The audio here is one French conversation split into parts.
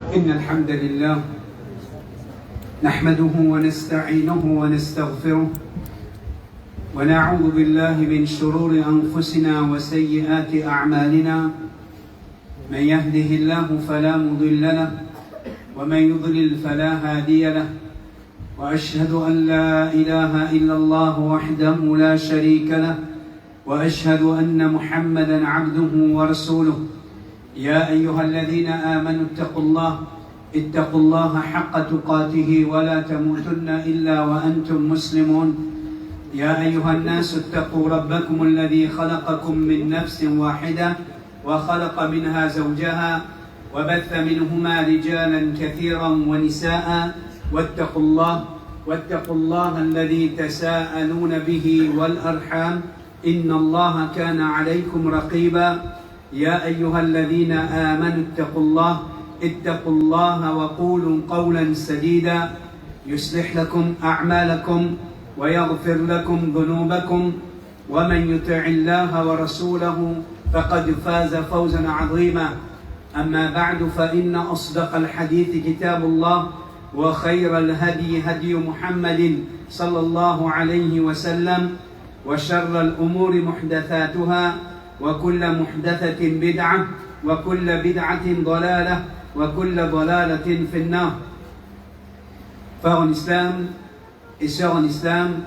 إن الحمد لله نحمده ونستعينه ونستغفره ونعوذ بالله من شرور أنفسنا وسيئات أعمالنا. من يهده الله فلا مضل له ومن يضلل فلا هادي له، وأشهد أن لا إله إلا الله وحده لا شريك له، وأشهد أن محمدا عبده ورسوله. يا أيها الذين آمنوا اتقوا الله حق تقاته ولا تموتن إلا وأنتم مسلمون. يا أيها الناس اتقوا ربكم الذي خلقكم من نفس واحدة وخلق منها زوجها وبث منهما رجالا كثيرا ونساء واتقوا الله الذي تساءلون به والأرحام إن الله كان عليكم رقيبا. يا أيها الذين آمنوا اتقوا الله وقولوا قولا سديدا يصلح لكم أعمالكم ويغفر لكم ذنوبكم، ومن يطع الله ورسوله فقد فاز فوزا عظيما. أما بعد، فإن أصدق الحديث كتاب الله، وخير الهدي هدي محمد صلى الله عليه وسلم، وشر الأمور محدثاتها، وكل محدثة بدعة، وكل بدعة ضلالة، وكل ضلالة في النار. Frères en islam et sœurs en islam,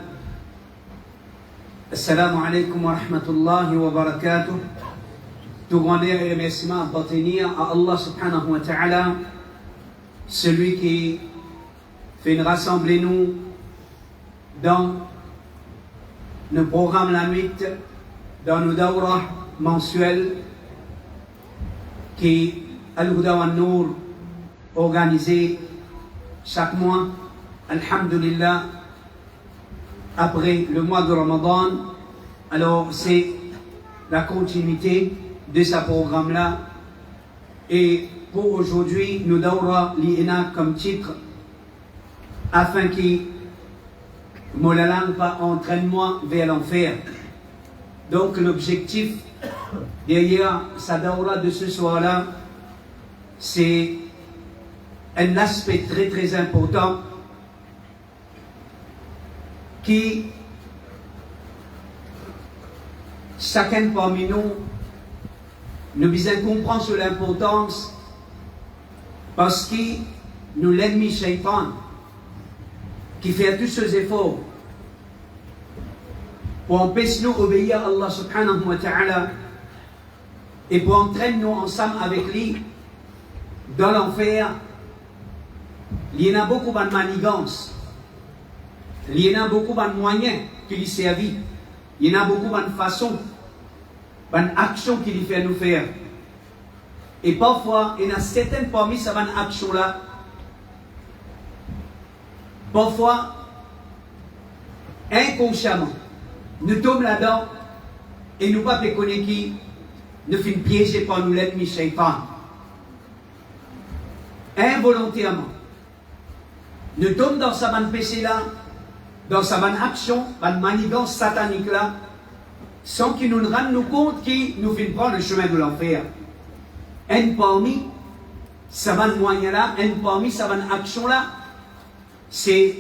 assalamu alaikum wa rahmatullahi wa barakatuh. Tout grandeur et remerciement appartenir à Allah subhanahu wa ta'ala, celui qui fait nous rassembler nous dans nos programmes la nuit, dans nos dawrah mensuels qui Al-Huda wa Nour organisé chaque mois, alhamdulillah, après le mois de Ramadan. Alors c'est la continuité de ce programme-là. Et pour aujourd'hui, nous dawra li'ina comme titre, afin que la langue pas entraîne-moi vers l'enfer. Donc l'objectif derrière sa dawra de ce soir-là, c'est un aspect très très important qui chacun parmi nous besoin comprendre sur l'importance, parce que nous l'ennemi shaitan qui fait tous ces efforts pour empêcher nous d'obéir à Allah subhanahu wa ta'ala et pour entraîner nous ensemble avec lui dans l'enfer. Il y en a beaucoup de manigances, il y en a beaucoup de moyens qui lui servent, il y en a beaucoup de façons, d'actions qui lui fait nous faire. Et parfois, il y en a certaines parmi ces actions-là, parfois, inconsciemment, nous tombons là-dedans et nous ne pouvons pas connaître qui nous fait piéger par nous l'ennemi shaitan. Involontairement, nous tombons dans sa bonne péché-là, dans sa bonne action, bonne manigance satanique-là, sans qu'il nous rende compte qu'il nous fait prendre le chemin de l'enfer. Un parmi sa bonne moyen-là, un parmi sa bonne action-là, c'est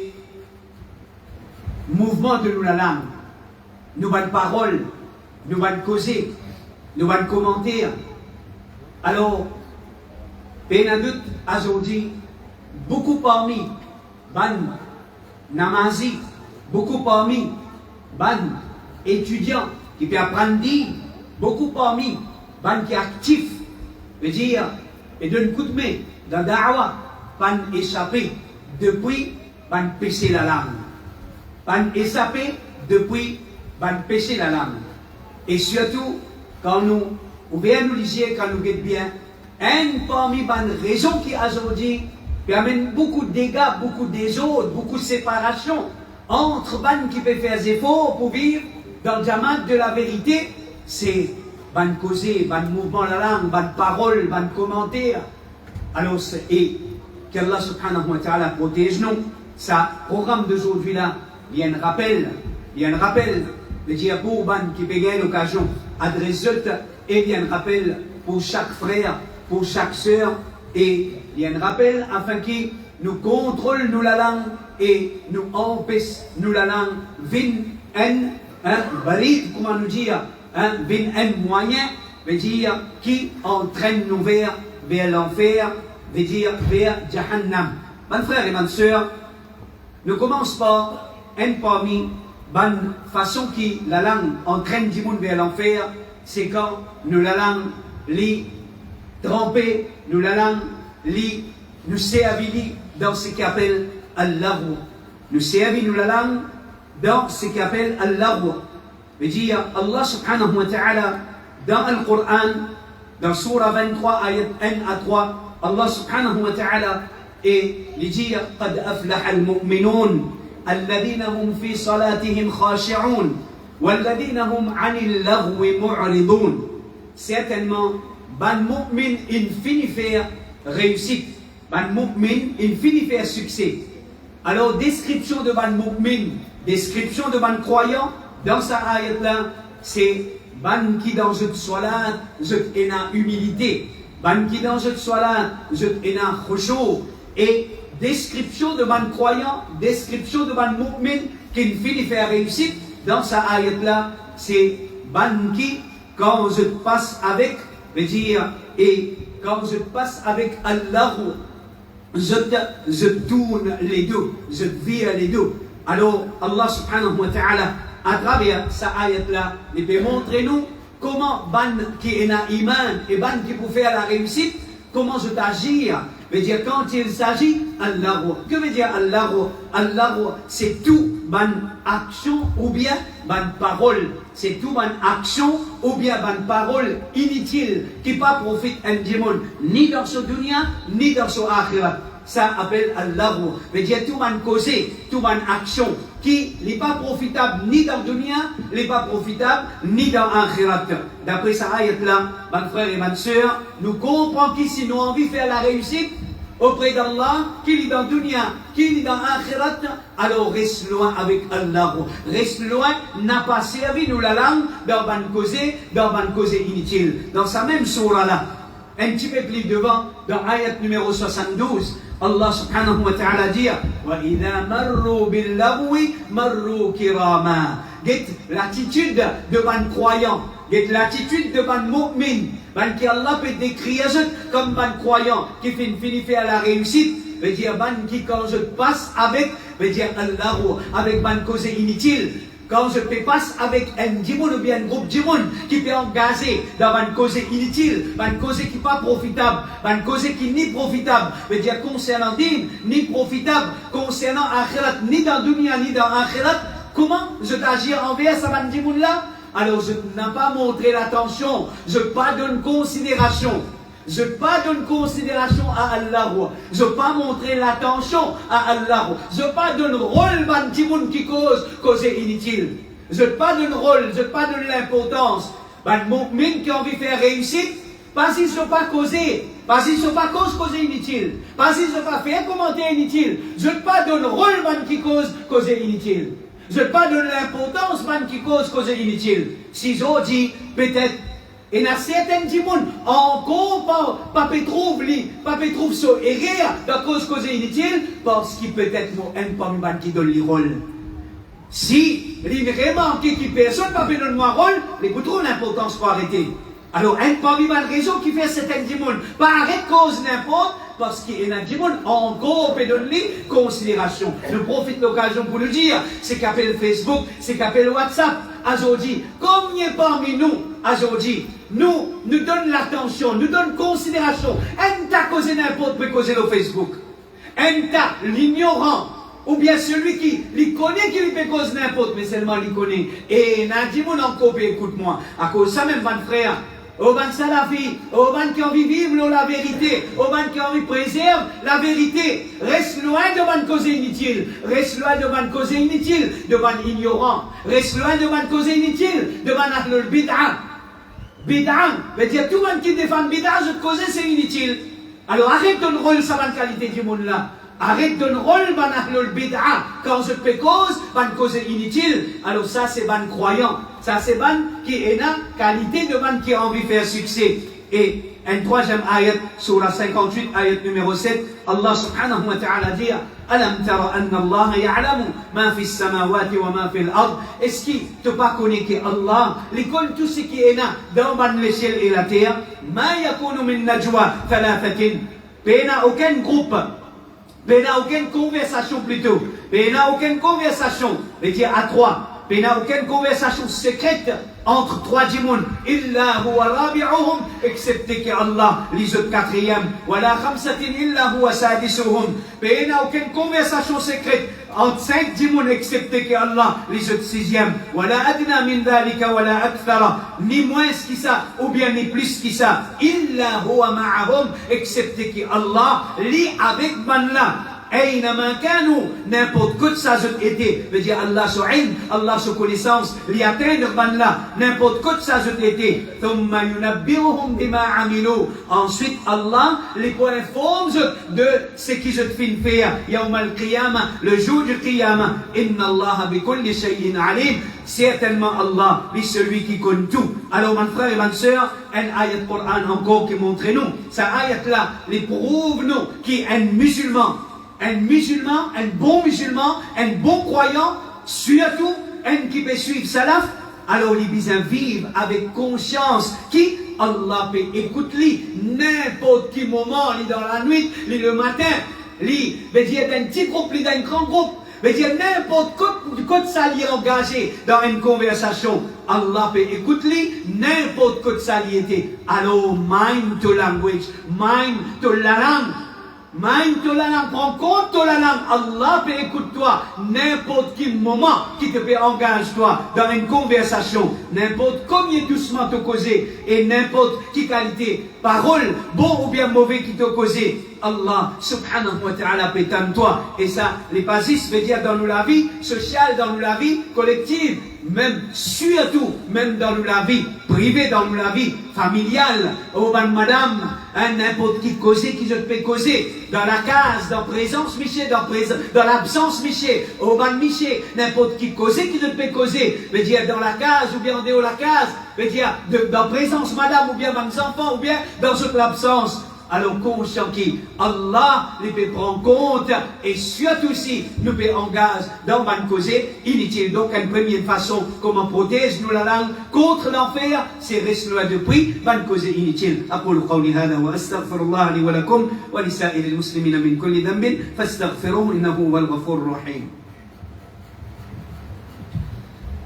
mouvement de nous la langue, nous bonnes paroles, nous bonnes causer, nous bonnes commentaires. Alors, Benadut aujourd'hui, beaucoup parmi ban namazi, beaucoup parmi ban étudiants qui peuvent apprendre, beaucoup parmi ban qui actifs, veut dire, et de coup de main, dans da'wa, ban échappé depuis ban péché la langue, ban échappé depuis ban péché la langue. Et surtout, quand nous ouvrons nous lisier, quand nous guettons bien, un parmi les raisons qui aujourd'hui amène beaucoup de dégâts, beaucoup de désordre, beaucoup de séparation entre ban qui peut faire des efforts pour vivre dans le diamant de la vérité, c'est ban causer, ban mouvement la langue, ban parole, ban commentaire. Alors, et qu'Allah subhanahu wa ta'ala protège nous. Ça, programme d'aujourd'hui là, il y a un rappel de dire pour ban qui peut gagner l'occasion à résultat, et il y a un rappel pour chaque frère, pour chaque sœur, Et il y a un rappel afin qu'il nous contrôle nous la langue et nous empêche nous la langue. Vin en barid, comment nous dire, vin en moyen, veut dire qui entraîne nous vers l'enfer, veut dire vers Jahannam. Mes frères et mes sœurs, ne commence pas un parmi bonne façon qui la langue entraîne du monde vers l'enfer, c'est quand nous la langue lit trempée, nous la langue lit nous servit dans ce qu'on appelle Allahu. Nous servit nous la langue dans ce qu'on appelle Allahu. Veut dire Allah subhanahu wa ta'ala dans le Coran, dans Surah 23, ayat 1 à 3, Allah subhanahu wa ta'ala et il dit قد أفلح المؤمنون الذين هم في صلاتهم خاشعون والذين هم عن اللغو معرضون. Certainement, ban mu'min in finit faire réussite, ban mu'min in finit faire succès. Alors description de ban mu'min, description de ban croyant dans sa ayat là, c'est ban qui dans cette salat, cette ena humilité, ban qui dans cette salat, cette ena khushu. Et description de ban croyant, description de ban mu'min qui finit faire réussite dans sa ayat là, c'est ban qui quand je passe avec, veut dire, et quand je passe avec Allah, je tourne les deux, je vire les deux. Alors Allah subhanahu wa ta'ala à travers sa ayat là, il peut montrer nous comment ban qui est un iman et ban qui peut faire la réussite, comment je t'agir. Veut dire quand il s'agit Allah. Que veut dire Allah? Allah c'est tout ban action ou bien ban parole. C'est tout ban action ou bien ban parole inutile qui pas profite un démon ni dans ce dunya ni dans ce akhirat. Ça appelle Allah. Veut dire tout ban causé, tout ban action qui n'est pas profitable ni dans le dunya, n'est pas profitable ni dans l'akhirat. D'après sa ayat là, mes frères et mes sœurs, nous comprenons qu'ici nous avons envie de faire la réussite auprès d'Allah, qu'il est dans le dunya, qu'il est dans l'akhirat, alors reste loin avec Allah. Reste loin, n'a pas servi nous la langue dans ban causé inutile. Dans sa même surah là, un petit peu plus devant, dans ayat numéro 72, Allah subhanahu wa ta'ala dit وَإِذَا مَرُّوا بِاللَّغْوِ مَرُّوا كِرَامًا. L'attitude de ban croyant, l'attitude de ban mu'min, ban qui Allah peut décrire comme ban croyant, qui finit faire la réussite, veut dire ban qui quand je passe avec, veut dire Allah, avec ban causé inutile. Quand je passe avec un djimoun ou bien un groupe djimoun qui peut engager dans une cause inutile, une cause qui n'est pas profitable, une cause qui n'est profitable, veut dire concernant din, ni profitable, concernant akhirat, ni dans dunya, ni dans akhirat, comment je t'agis envers ce djimoun là? Alors je n'ai pas montré l'attention, je n'ai pas donné considération. Je n'ai pas donné considération à Allah. Je n'ai pas montré l'attention à Allah. Je n'ai pas donné rôle ban timoun qui cause inutile. Je n'ai pas donné rôle, je n'ai pas donné l'importance. Ban mu'min qui a envie de faire réussite, pas s'ils ne sont pas causés, pas s'ils ne sont pas causés inutile, pas s'ils ne sont pas fait commentaire inutile. Je n'ai pas donné rôle ban qui causer inutile. Je n'ai pas donné l'importance ban qui causer inutile. Si je dis peut-être. Et dans certains gens, encore pas trouve ce erreur de cause inutile, parce qu'il peut être un parmi qui donne le rôle. Si il vraiment qui personne pas donne le rôle, mais vous trouvez l'importance pour arrêter. Alors, un parmi les raisons qui fait certains gens, pas arrêter cause n'importe, parce qu'il y a des gens encore peut donner considération. Nous profite de l'occasion pour nous dire, c'est qu'appelle Facebook, c'est qu'appelle WhatsApp, aujourd'hui, combien parmi nous, aujourd'hui, nous donne l'attention, nous donne considération. Un tas causé n'importe peut causer le Facebook. Un tas, l'ignorant, ou bien celui qui les connaît, qui lui peut causer n'importe, mais seulement il connaît. Et Nadimon encore écoute-moi. À cause de ça même, mon frère, au ban salafi, au ban qui a envie de vivre la vérité, au ban qui a envie de préserver la vérité. Reste loin de ban cause inutile, reste loin de ban cause inutile, de ban ignorant, reste loin de ban cause inutile, de ban ahlul bid'a. Bid'a, veut dire tout le monde qui défend bid'a, je te cause c'est inutile. Alors arrête de rôle sa bonne qualité du monde là. Arrête de rôle ban ahlul bid'a. Quand je te cause, ban cause inutile. Alors ça c'est ban croyant. Ça c'est ban qui est la qualité de ban qui a envie de faire succès. Et un troisième ayat, surah 58, ayat numéro 7, Allah subhanahu wa ta'ala dit Alam tara anna Allah ya'lamu ma fi samawati wa ma fi al-ard. Est-ce que tu pas connais que Allah, l'école tout ce qui est là dans le ciel et la terre, ma yakunu min najwa thalathatin. Pena aucun groupe, pena aucune conversation plutôt, pena aucune conversation, veut dire à trois. Il n'y a aucune conversation secrète entre trois démons. Illa huwa rabi'uhum, excepté que Allah, les autres quatrième. Wala khamsatin illa huwa sadisuhum. Il n'y a aucune conversation secrète entre cinq démons, excepté que Allah, les autres sixième. Wala adna min dhalika wala akthara. Ni moins que ça, ou bien ni plus que ça. Illa huwa ma'ahum, excepté que Allah, lit avec manla. أينما كانوا n'importe quoi ça été veut dire Allah sur ilm Allah sur connaissance li atteindre ban là n'importe quoi ça été ثم ينبئهم بما عملوا ensuite Allah les informe de ce qu'ils ont fait faire يوم القيامة le jour du qiyamah إن الله بكل شيء عليم certainement Allah est celui qui connaît tout. Alors mon frère et ma soeur, un ayat Coran encore qui montre nous ça ayat là les prouve nous qui un musulman, un bon musulman, un bon croyant, surtout un qui peut suivre salaf, alors il besoin vivre avec conscience qui Allah peut écouter n'importe quel moment, dans la nuit, le matin, veut dire d'un petit groupe, d'un grand groupe, veut dire n'importe quoi ça est engagé dans une conversation, Allah peut écouter n'importe quoi ça était. Alors mind to language, mind to la langue. Mind to la langue, prends compte de la langue. Allah peut écouter toi n'importe quel moment qui te peut engager toi dans une conversation, n'importe combien doucement te causer et n'importe quelle qualité, parole, bon ou bien mauvais qui te causer. Allah subhanahu wa ta'ala peut t'aimer toi. Et ça, les basis veut dire dans la vie sociale, dans la vie collective, même surtout, même dans la vie privée, dans la vie familiale, oh ben madame, n'importe qui causer, qui je te peux causer, dans la case, dans présence Miché, dans l'absence Miché, oh ben Miché, n'importe qui causer, qui je te peux causer, veut dire dans la case, ou bien en dehors de la case, veut dire dans présence madame, ou bien mes enfants, ou bien dans toute l'absence. Alors conscient qu'Allah les peut prendre compte et surtout si nous peut engager dans une cause inutile. Donc une première façon comment protéger nous la langue contre l'enfer, c'est rester loin depuis une cause inutile. أقول قولي هذا وأستغفر الله لي ولكم ولسائر المسلمين من كل ذنب فاستغفروه إنه هو الغفور الرحيم.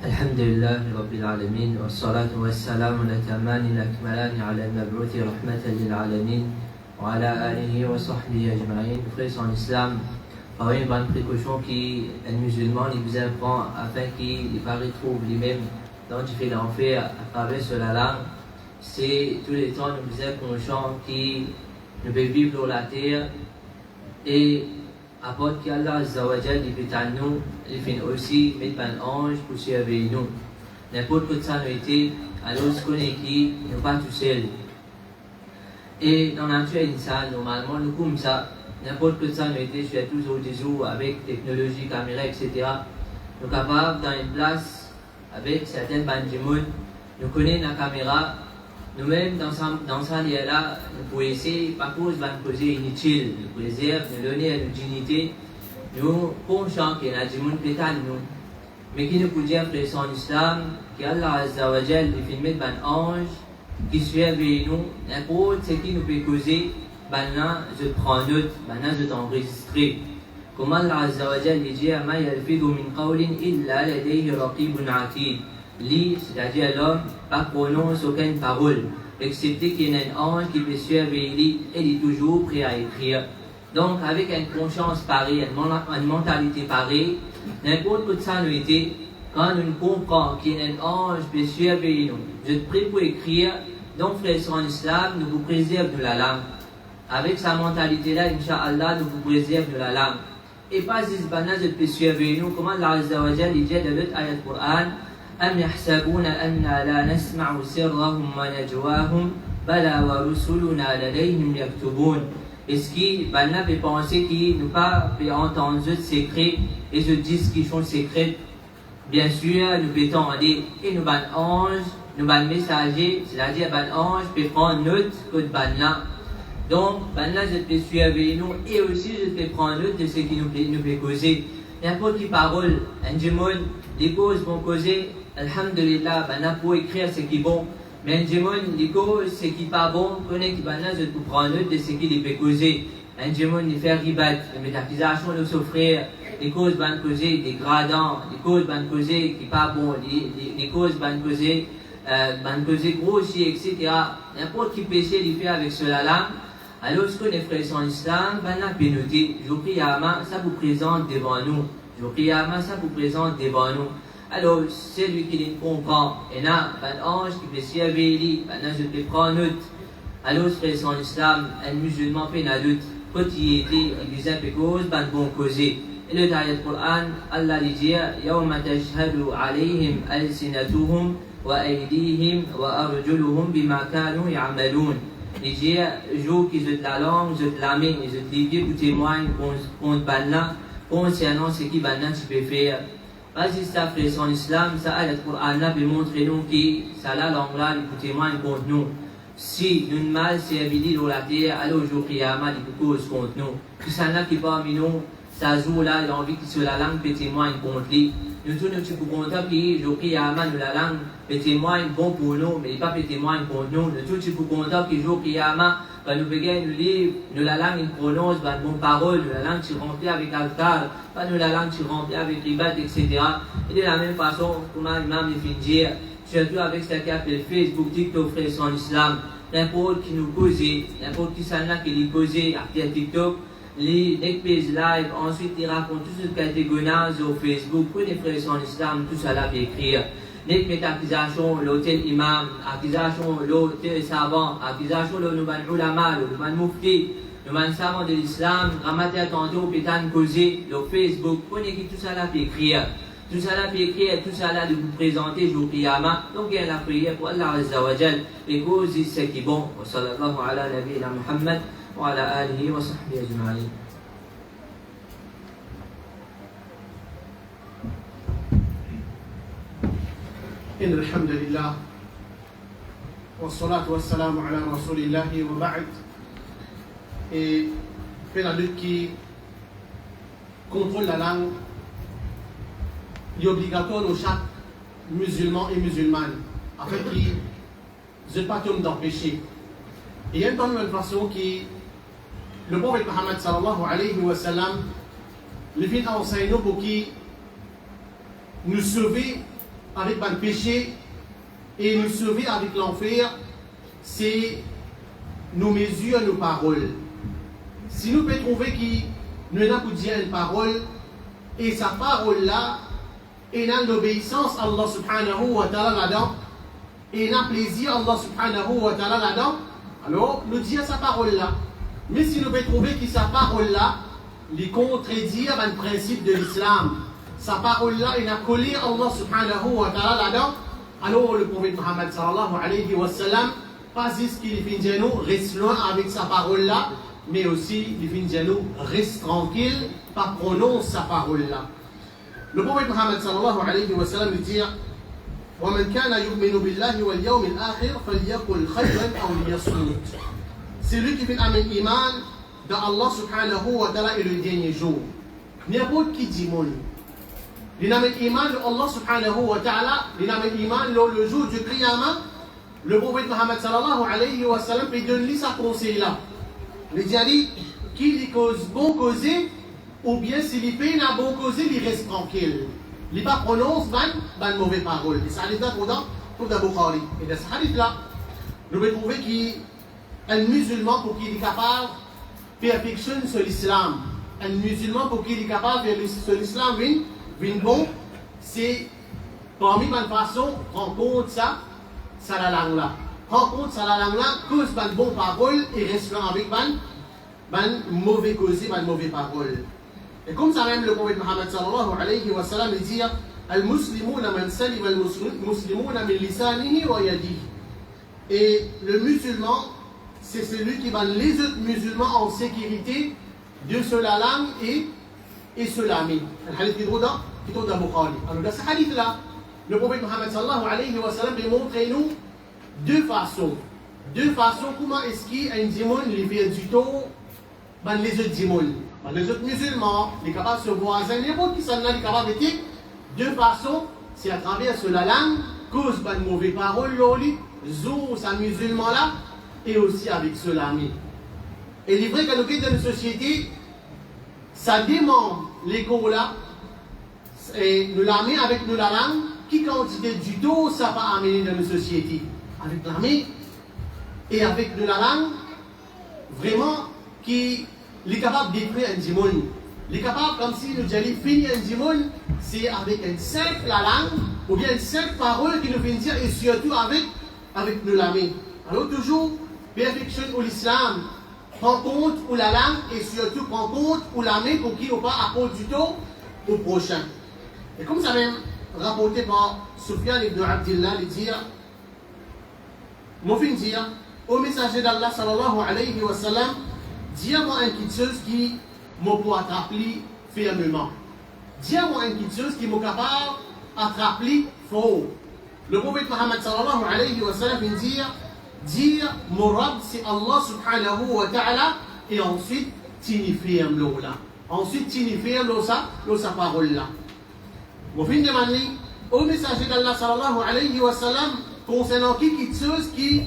الحمد لله رب العالمين والصلاة والسلام الأتمان الأكملان على المبعوث رحمة للعالمين وعلى آله وصحبه أجمعين. Frères en islam, parmi les bonnes précautions qu'un musulman les apprend afin qu'il ne retrouve lui-même dans le fait d'enfer à travers la langue, c'est tous les temps nous sommes conscients qu'il ne peut vivre sur la terre et apporte qu'Allah Azza wa Jal il peut à nous, il fait aussi mettre un ange pour surveiller nous. N'importe quoi ça nous était, alors ce qu'on est qui, nous pas tout seul. Et dans la nature insan, normalement, nous comme ça, n'importe quoi ça nous était, surtout aujourd'hui avec technologie, caméra, etc. Nous sommes capables dans une place avec certaines bandes du monde, nous connaissons la caméra, nous-mêmes dans ce lieu-là, nous pouvons essayer, par cause de causer inutile, nous préserve, nous donner à notre dignité, nous conscients qu'il y a du monde pétale nous, mais qui nous peut dire, frères en islam, qu'Allah Azza wa Jal, il fait mettre un ange qui surveille nous, n'importe ce qui nous peut causer, maintenant je prends note, maintenant je t'enregistrer. Comme Allah Azza wa Jal dit, ma yalfidu min qawlin illa ladayhi raqibun atid. Lui, c'est-à-dire l'homme, pas prononce aucune parole, excepté qu'il y a un ange qui peut surveiller et il est toujours prêt à écrire. Donc, avec une conscience pareille, une mentalité pareille, n'importe quoi de ça nous était, quand nous comprenons qu'il y a un ange qui peut surveiller nous, je te prie pour écrire, donc frères en islam, nous vous préservons de la langue. Avec sa mentalité-là, Inch'Allah, nous vous préservons de la langue. Et pas juste banal, je peux surveiller nous, comment Allah Azza wa Jal dit dans l'autre ayat Coran, أم يحسبون أننا لا نسمع سرهم ونجواهم بلى ورسلنا لديهم يكتبون. Est-ce que Banna peut penser qu'ils n'ont pas entendu ce secret et je dis qu'ils sont secrets? Bien sûr, nous pouvons entendre et nous ban ange nous ban messager, c'est-à-dire ban ange, peut prendre note que ban là. Donc, ban là, je peux suivre nous et aussi je peux prendre note de ce qui nous peut causer. N'importe qui parole, un démon, les causes vont causer, alhamdulillah, ban là pour écrire ce qui est bon. Mais un démon, les causes, ce qui n'est pas bon, connaît qui ban là, je peux prendre note de ce qui peut causer. Un démon, il fait ribat, les métaphysations de s'offrir, les causes van causer dégradants, les causes van causer qui pas bon, les causes van causer grossier, etc. N'importe qui péché il fait avec cela là. Alors ce que les frères sont en islam, van la pénalité. Je prie à Allah, ça vous présente devant nous. Je prie à Allah, ça vous présente devant nous. Alors celui qui les comprend, et là, un ange qui peut s'y avéler, je peux prendre note. Alors frères sont en islam, un musulman fait un doute. Quotidité, il disait que cause, ban bon causé. Et le ayat Coran, Allah lui dit يوم تشهد عليهم ألسنتهم وأيديهم وأرجلهم بما كانوا يعملون. Il dit jour qu'ils ont la langue, ils ont la main, ils ont les pieds pour témoigner contre Banna, concernant ce qui Banna tu peux faire. Vas-y, ça frère son islam, ça ayat Coran là peut montrer nous qui ça la langue là, il peut témoigner contre nous. Si nous mal servi dans la terre, alors aujourd'hui, il y a mal qui cause contre nous. Tout ça là qui parmi nous, ça joue là, il a envie que sur la langue peut témoigner contre lui. Nous tous, nous sommes contents que aujourd'hui, il y a mal la langue peut témoigner bon pour nous, mais pas peut témoigner contre nous. Nous tous, nous sommes contents que aujourd'hui, il y a mal, quand nous begonnons nous livre, nous la langue il prononce, bah, bon parole, nous la langue tu remplis avec altar, pas nous la langue tu remplis avec ribat, etc. Et de la même façon, comment l'imam il finit dire, surtout avec ce qui appelle Facebook, TikTok, frères son islam, n'importe qui nous cause, n'importe qui s'en a qui lui cause, après TikTok, les pages live, ensuite ils racontent toutes ces catégories sur Facebook, pour les frères son islam, tout ça là peut écrire. Les accusations, l'hôtel imam, accusations, l'hôtel savant, accusations, le nouvel ulama, le nouvel mufti, le nouvel savant de l'islam, ramater tantôt, pétan causé, le Facebook, pour qui tout ça là peut écrire. Tout ça là peut écrire, tout ça là de vous présenter jour Qiyamah. Donc il y a la prière pour Allah Azza wa Jal. Et cause ce qui est bon. Wa sallallahu ala nabiyina Muhammad wa ala alihi wa sahbihi ajma'in. إن الحمد لله والصلاة والسلام على رسول الله وبعد. Et fait la lutte qui contrôle la langue, il est obligatoire pour chaque musulman et musulmane afin qu'il ne pas tomber dans le péché. Et il y a une façon qui le prophète Muhammad sallallahu alayhi wa sallam le fait enseigner pour qu'il nous sauver avec le péché et nous sauver avec l'enfer, c'est nos mesures, nos paroles. Si nous pouvons trouver qu'il nous n'a pas dit une parole et sa parole là, et dans l'obéissance à Allah subhanahu wa ta'ala là-dedans, et dans le plaisir à Allah subhanahu wa ta'ala là-dedans, alors nous disons sa parole là. Mais si nous pouvons trouver que sa parole là, les contredire un principe de l'islam, sa parole là, il a collé Allah subhanahu wa ta'ala là-dedans, alors le prophète Muhammad sallallahu alayhi wa sallam, pas juste qu'il finit nous, reste loin avec sa parole là, mais aussi il finit nous, reste tranquille, pas prononce sa parole là. Le prophète Muhammad sallallahu alayhi wa sallam dit وَمَنْ كَانَ يُؤْمِنُ بِاللَّهِ وَالْيَوْمِ الْآخِرِ فَلْيَقُلْ خَيْرًا أَوْ لِيَصْمُتْ. C'est lui qui fait un iman dans Allah subhanahu wa ta'ala et le dernier jour. N'importe qui dit mon. Il a un iman de Allah subhanahu wa ta'ala, il a un iman le jour du Qiyamah. Le prophète Muhammad sallallahu alayhi wa sallam peut donner sa conseil là. Il dit qu'il y cause bon causer, ou bien s'il y fait un bon causé, il reste tranquille. Il ne prononce pas de mauvaises paroles. Et ça arrive là pour le Bukhari. Et dans ce hadith là, nous pouvons trouver qu'un musulman pour qu'il est capable de perfectionner sur l'islam, un musulman pour qu'il est capable de sur l'islam, bon, c'est parmi les façons, rencontre ça la langue là. Rencontre ça la langue là, cause de bonnes paroles et reste avec mauvais causé, mauvaises paroles. Et comme ça même le prophète Muhammad sallallahu alayhi wa sallam dit Al-Muslimuna man salim al-Muslimuna min lisanihi wa yadihi. Et le musulman, c'est celui qui va les autres musulmans en sécurité de sur la langue et sur la main. Le hadith qui est dans Bukhari. Alors dans ce hadith là, le prophète Mohammed sallallahu alayhi wa sallam montre-nous deux façons. Deux façons comment est-ce qu'un dimon les fait du tout dans les autres dimons. Les autres musulmans, les capables de se voisin, les autres qui sont là, les capables de dire, deux façons, c'est à travers la langue, cause de mauvaises paroles, zou, sa musulman là, et aussi avec cela. Et il est vrai que nous dans une société, ça démontre les cours là, et nous l'amener avec nous la langue, qui quantité du tout ça va amener dans une société. Avec l'armée et avec de la langue, vraiment, qui est capable de détruire un dimon. Il est capable, comme si nous allions finir un dimon, c'est avec une simple langue, ou bien une simple parole qui nous vient dire, et surtout avec de l'armée. Alors toujours, perfection ou l'islam, prend compte ou la langue, et surtout prend compte ou l'armée pour qui on pas apporter du tout au prochain. Et comme ça même, rapporté par Soufiane ibn Abdillah, il dit, mon fin dire, au messager d'Allah sallallahu alayhi wa sallam, dis-moi une petite chose qui m'a pour attraper fermement. Dis-moi une petite chose qui m'a capable d'attraper fort. Le prophète Mohammed sallallahu alayhi wa sallam dit, dire mon Rabb c'est Allah subhanahu wa ta'ala, et ensuite tini ferme l'eau là. Ensuite tini ferme l'eau sa parole là. Mon fin demande, au messager d'Allah sallallahu alayhi wa sallam, concernant quelque chose qui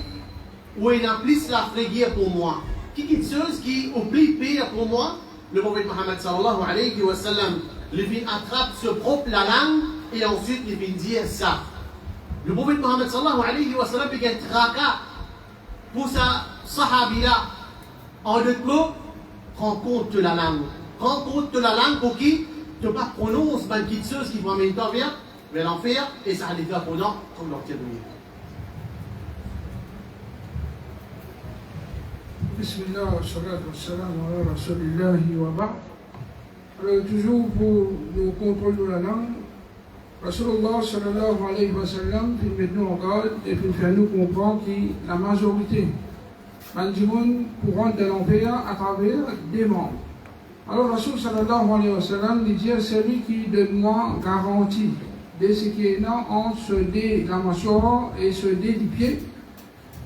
où il a plus la frayeur pour moi, quelque chose qui est plus pire pour moi, le prophète Mohammed sallallahu alayhi wa sallam, il vient attraper ce propre la langue et ensuite il vient dire ça. Le prophète Mohammed sallallahu alayhi wa sallam il a un tracas pour sa sahabila. En d'autres mots, prends compte de la langue. Prends compte de la langue pour qui ne pas prononcer une petite chose qui va en même temps vers l'enfer et ça allait faire pendant comme leur terminer. Bismillah wa salatu wa salam ala rasulillahi wa ba'd. Alors toujours pour le contrôle de la langue, Rasulullah sallallahu alayhi wa sallam fait mettre nous en garde et fait faire nous comprendre que la majorité du monde pourront de l'enfer à travers des membres. Alors Rasul sallallahu alayhi wa sallam dit celui qui donne moi garantie de ce qui est là entre ce dé la mâchoire et ce dé du pied,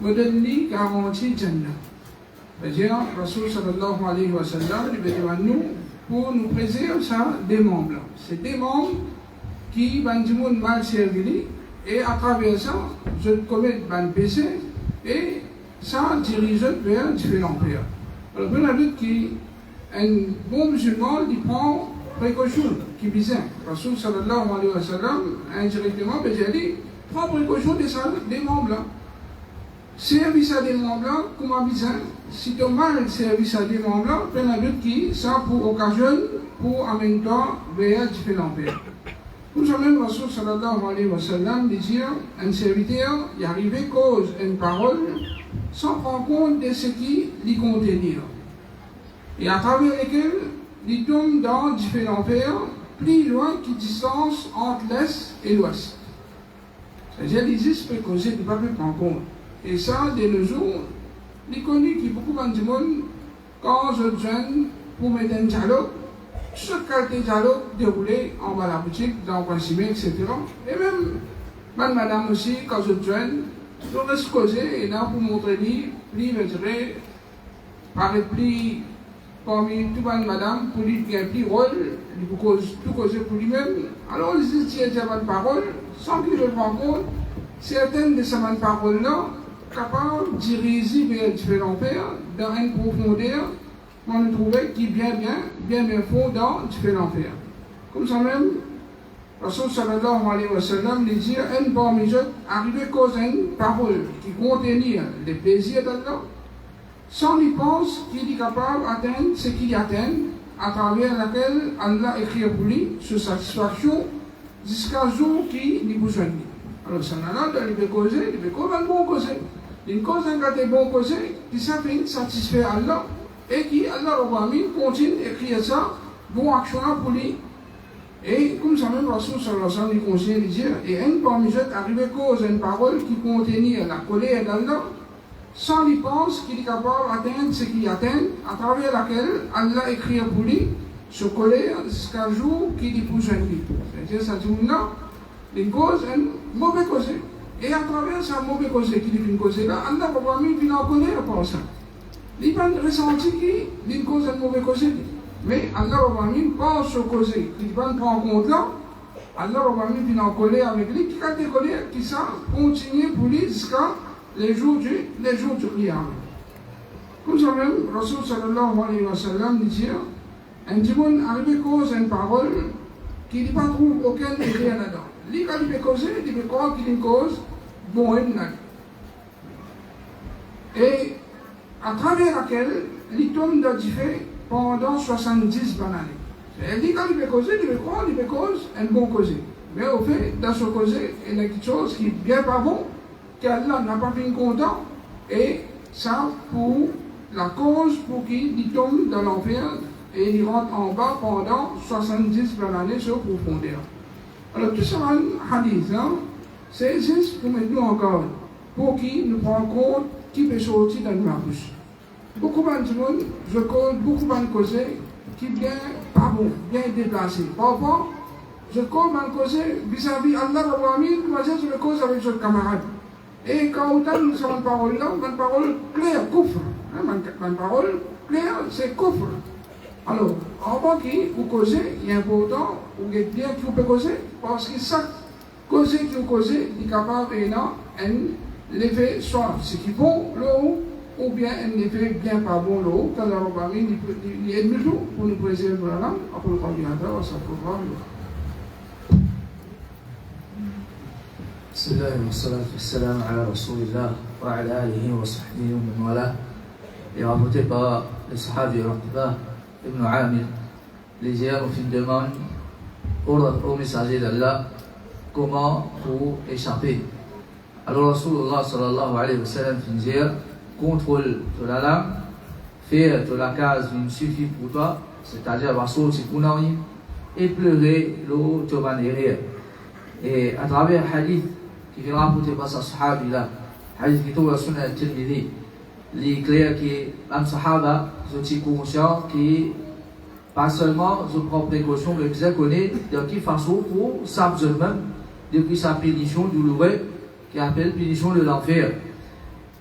me donne lui garantie Jannah. C'est-à-dire, Rasul sallallahu alayhi wa sallam, il va nous pour nous préserver ça des membres. C'est des membres qui vont mal servi et à travers ça, je commets un péché et ça dirige vers différents pères. Alors, on a dit qu'un bon musulman, il prend précaution, qui bizarre. Rasul sallallahu alayhi wa sallam, indirectement, il a dit, prends précaution des membres là. Service à des membres là, comme bizarre. Si tu as mal service à des membres là, on a dit que ça pour occasion, pour en même temps, vers différents pères. Nous sommes même Rasul sallallahu alayhi wa sallam, dire, un serviteur, il arrive cause une parole, sans prendre compte de ce qui l'y contenir. Et à travers lesquels il tombe dans différents pères, plus loin qui distance entre l'Est et l'Ouest. C'est-à-dire qu'il existe peut causer de ne pas prendre compte. Et ça, de nos jours, il est connu qu'il y a beaucoup de monde, quand je jeune pour mettre un dialogue, ce qualité dialogue déroulé en bas de la boutique, dans le coin cimé, etc. Et même, madame aussi, quand je jeune, je reste causé, et là, pour montrer lui, je dirais, paraît plus parmi tout le monde, madame, pour lui, il y a un petit rôle, il peut tout causer pour lui-même. Alors, il dit, il y a une parole, sans qu'il le prenne compte, certaines de ces paroles-là, capables de diriger vers différents pères dans une profondeur qu'on trouvait qui est bien fond dans différents pères. Comme ça même, Rasul sallallahu alayhi wa sallam lui dit, un parmi eux arrivait à cause d'une parole qui contenait les plaisirs d'Allah, sans lui pense qu'il est capable d'atteindre ce qu'il atteint, à travers laquelle Allah écrit pour lui sur satisfaction jusqu'à jour qu'il n'y a besoin de lui. Alors, ça n'a pas de causer, il peut comment bon causer. Une cause d'un bon causer qui s'appelle satisfaire Allah et qui, Allah continue d'écrire ça, bon action pour lui. Et comme ça même, Rasul sallallahu alayhi wa sallam lui conseille de dire, et un parmi eux arrive à cause d'une parole qui contenait la colère d'Allah, sans lui pense qu'il est capable d'atteindre ce qu'il atteint, à travers laquelle Allah écrit pour lui, ce colère jusqu'à jour qu'il y pousse un lui. C'est-à-dire, ça dit là, une cause, un mauvais cause. Et à travers ce mauvais cause qui est une cause là, Allah va venir en colère pour ça. Il va ressentir qu'il y a une cause, un mauvais cause. Mais Allah va venir pense au cause, il va prendre en compte là. Allah va venir en colère avec lui, qui a des colères qui ça continue pour lui jusqu'à les jours du Qiyam. Comme ça même, Rasul sallallahu alayhi wa sallam dit, un dimanche arrive cause une parole qui ne trouve aucun rien là-dedans. Lui, quand il veut causer, il veut croire qu'il y a une cause, bon, et à travers laquelle il tombe dans fait pendant 70 bonnes années. Et lui, quand il veut causer, il veut croire qu'il veut cause, un bon causer. Mais au fait, dans ce causer, il y a quelque chose qui est bien pas bon, qu'Allah n'a pas fait content, et ça pour la cause pour qu'il tombe dans l'enfer et il rentre en bas pendant 70 bonnes années sur profondeur. Alors tout ça, un hadith, c'est juste pour mettre nous encore, pour qu'il nous prend compte qui peut sortir dans ma bouche. Beaucoup de monde, je cause beaucoup de causes qui bien pas bon, bien déplacé. Parfois, je cause mal causé vis-à-vis Allah Rabbi, moi je le cause avec ce camarade. Et quand on entend cette parole-là, une parole claire, coufre. Une parole claire, c'est coufre. Alors, avant qu'il vous causez, il est important, vous êtes bien que vous pouvez causer, parce que ça, causer que vous causez, il est capable d'avoir un effet soit ce qui est bon, l'eau, ou bien un effet bien pas bon, l'eau, quand la robe il est mieux pour nous préserver la langue, après le ordinateur, ça peut voir. بسم الله والصلاة والسلام على رسول الله وعلى آله وصحبه ومن والاه. Et rapporté par le Sahabi Uqba ibn Amir, les hier ont fait une demande au messager d'Allah comment pour échapper. Alors Rasulullah sallallahu alayhi wa sallam fait dire contrôle de la langue, faire de la case il suffit pour toi, c'est-à-dire Rasul c'est pour nous et pleurer l'eau de manière. Et à travers un hadith qui vient rapporter par sa sahabi là, hadith qui trouve la sunna al-Tirmidhi, il est clair que les sahaba sont conscients que pas seulement je prends précaution, mais je connais de quelle façon pour s'absorber même depuis sa pénition douloureuse qui appelle pénition de l'enfer,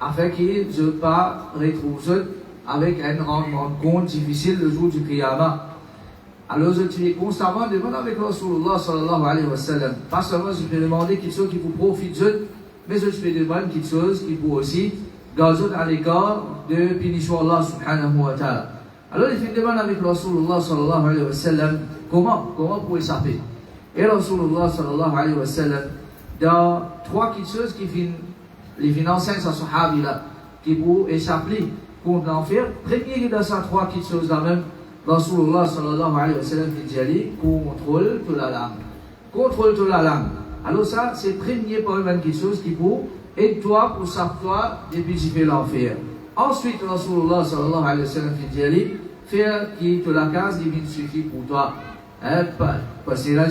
afin que je ne pas retrouve avec un rendement de compte difficile le jour du Qiyamah. Alors je suis constamment demandé avec Rasulullah sallallahu alayhi wa sallam. Pas seulement je peux demander quelque chose qui vous profite, mais je peux demander quelque chose qui vous aussi garde à l'écart de pénition Allah subhanahu wa ta'ala. Alors il fait demande avec Rasulullah sallallahu alayhi wa sallam comment pour échapper. Et Rasulullah sallallahu alayhi wa sallam dans trois petites choses qui viennent les financer sa sahabi là qui pour échapper contre l'enfer. Premier dans ces trois petites choses là même Rasulullah sallallahu alayhi wa sallam dit contrôle de la langue. Contrôle de la langue. Alors ça, c'est premier pour quelque chose qui pour aide-toi pour savoir depuis que tu fais l'enfer. Ensuite, Rasulullah sallallahu alayhi wa sallam dit faire qui te la case, il suffit pour toi. Parce que là,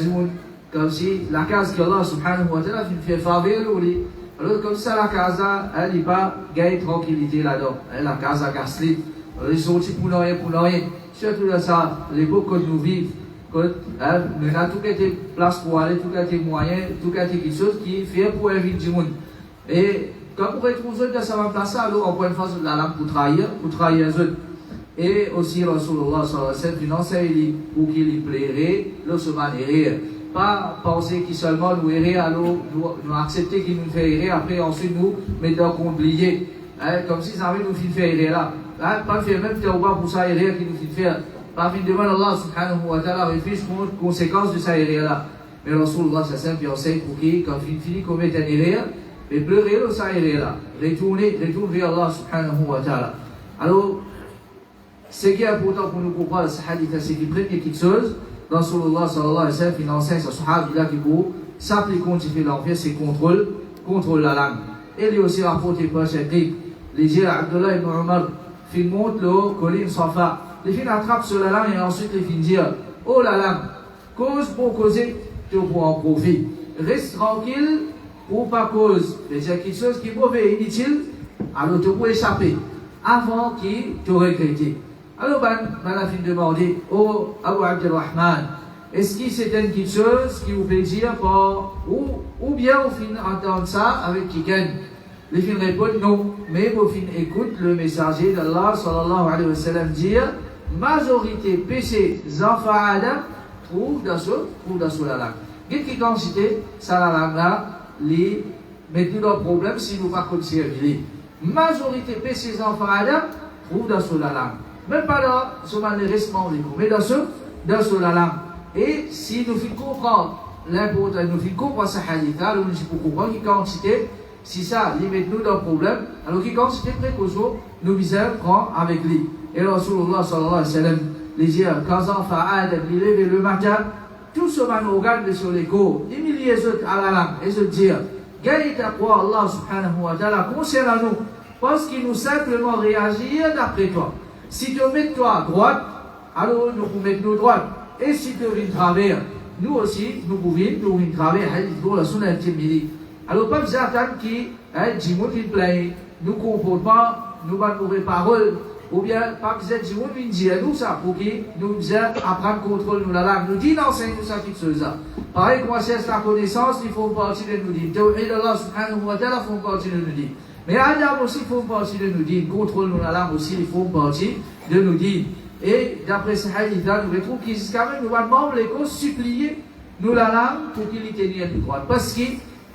comme si la case qu'Allah subhanahu wa ta'ala fait faveur, alors comme ça, la case, elle n'est pas gagne tranquillité là-dedans. La case a gaslit. Ils sont pour rien. Surtout dans ça, l'époque que nous vivons, nous avons tout été place pour aller, tout été moyen, tout été quelque chose qui fait pour éviter du monde. Et quand vous retrouvez dans cette place, alors on prend une phase de la langue pour trahir les autres. Et aussi, Rasulullah sallallahu alayhi wa sallam, pour qu'il plairait, le se manière. Pas penser qu'il seulement nous errer, alors nous accepter qu'il nous fait errer, après ensuite nous mettons en oublier. Comme si ça avait nous fait errer là. Pas faire même tawbah pour ça errer qui nous fait faire. Pas faire demander Allah subhanahu wa ta'ala réfléchir aux conséquences de ça errer là. Mais Rasulullah sallallahu alayhi wa sallam pour qu'il, quand il finit commettre un erreur, mais pleurer le ça errer là. Retourne vers Allah subhanahu wa ta'ala. Alors, ce qui est important pour nous comprendre ce hadith, c'est qu'il prenne quelque chose. Rasulullah sallallahu alayhi wa sallam, il enseigne sa sahabi là qui pour s'appliquer contre l'enfer, c'est contrôle la langue. Et lui aussi rapporté par Shaykh, les dieux Abdullah ibn Umar, il monte le colline Safa. Les filles attrapent sur la langue et ensuite les filles disent oh la langue, cause pour causer, tu pour en profiter. Reste tranquille ou pas cause. Mais c'est quelque chose qui est mauvais et inutile, alors tu peux échapper avant qu'il te regrette. Alors, la fille demandait oh Abu Abdelrahman, est-ce que c'est une petite chose qui vous fait dire, ou bien au fin entendre ça avec quelqu'un? Les filles répondent non, mais au fin écoute le messager d'Allah sallallahu alayhi wa sallam dire, majorité péché enfants Adam trouve dans la langue. Qu'est-ce qui consiste ça la langue là, les mettez dans problème si nous pas conserver. Majorité péché enfants Adam trouve dans la langue. Même pas dans ce malheureusement mais dans la langue. Et si nous faisons comprendre l'important, nous faisons comprendre ce hadith là, nous pouvons comprendre qui quantité. Si ça limite nous dans le problème, alors qui quantité précaution nous visons prendre avec lui. Et Rasulullah sallallahu alayhi wa sallam les dit quand enfant Adam il lève le matin, tout ce organe de sur les corps, humilier à la langue et se dire, gagne ta croix Allah subhanahu wa ta'ala concernant nous, parce qu'il nous simplement réagir d'après toi. Si tu mets toi à droite, alors nous pouvons mettre nous droite. Et si tu viens travers, nous aussi, nous pouvons travers, pour la sunna al-Tirmidhi. Alors, pas besoin d'attendre qui, dit moi qui plaît, nous comportement, nous pas de mauvaises paroles, ou bien, pas besoin de dire, nous dire nous ça, pour qui nous apprendre contrôle nous la langue, nous dit d'enseigner nous ça, quelque chose là. Pareil, qu'on cherche la connaissance, ils font partie de nous dire. Tawhid Allah subhanahu wa ta'ala font partie de nous dire. Mais Adam aussi font partie de nous dire. Contrôle nous la langue aussi, ils font partie de nous dire. Et d'après ce hadith-là, nous retrouvons qu'ils quand même nous demandent les causes supplier nous la langue pour qu'il y tienne du droit. Parce que,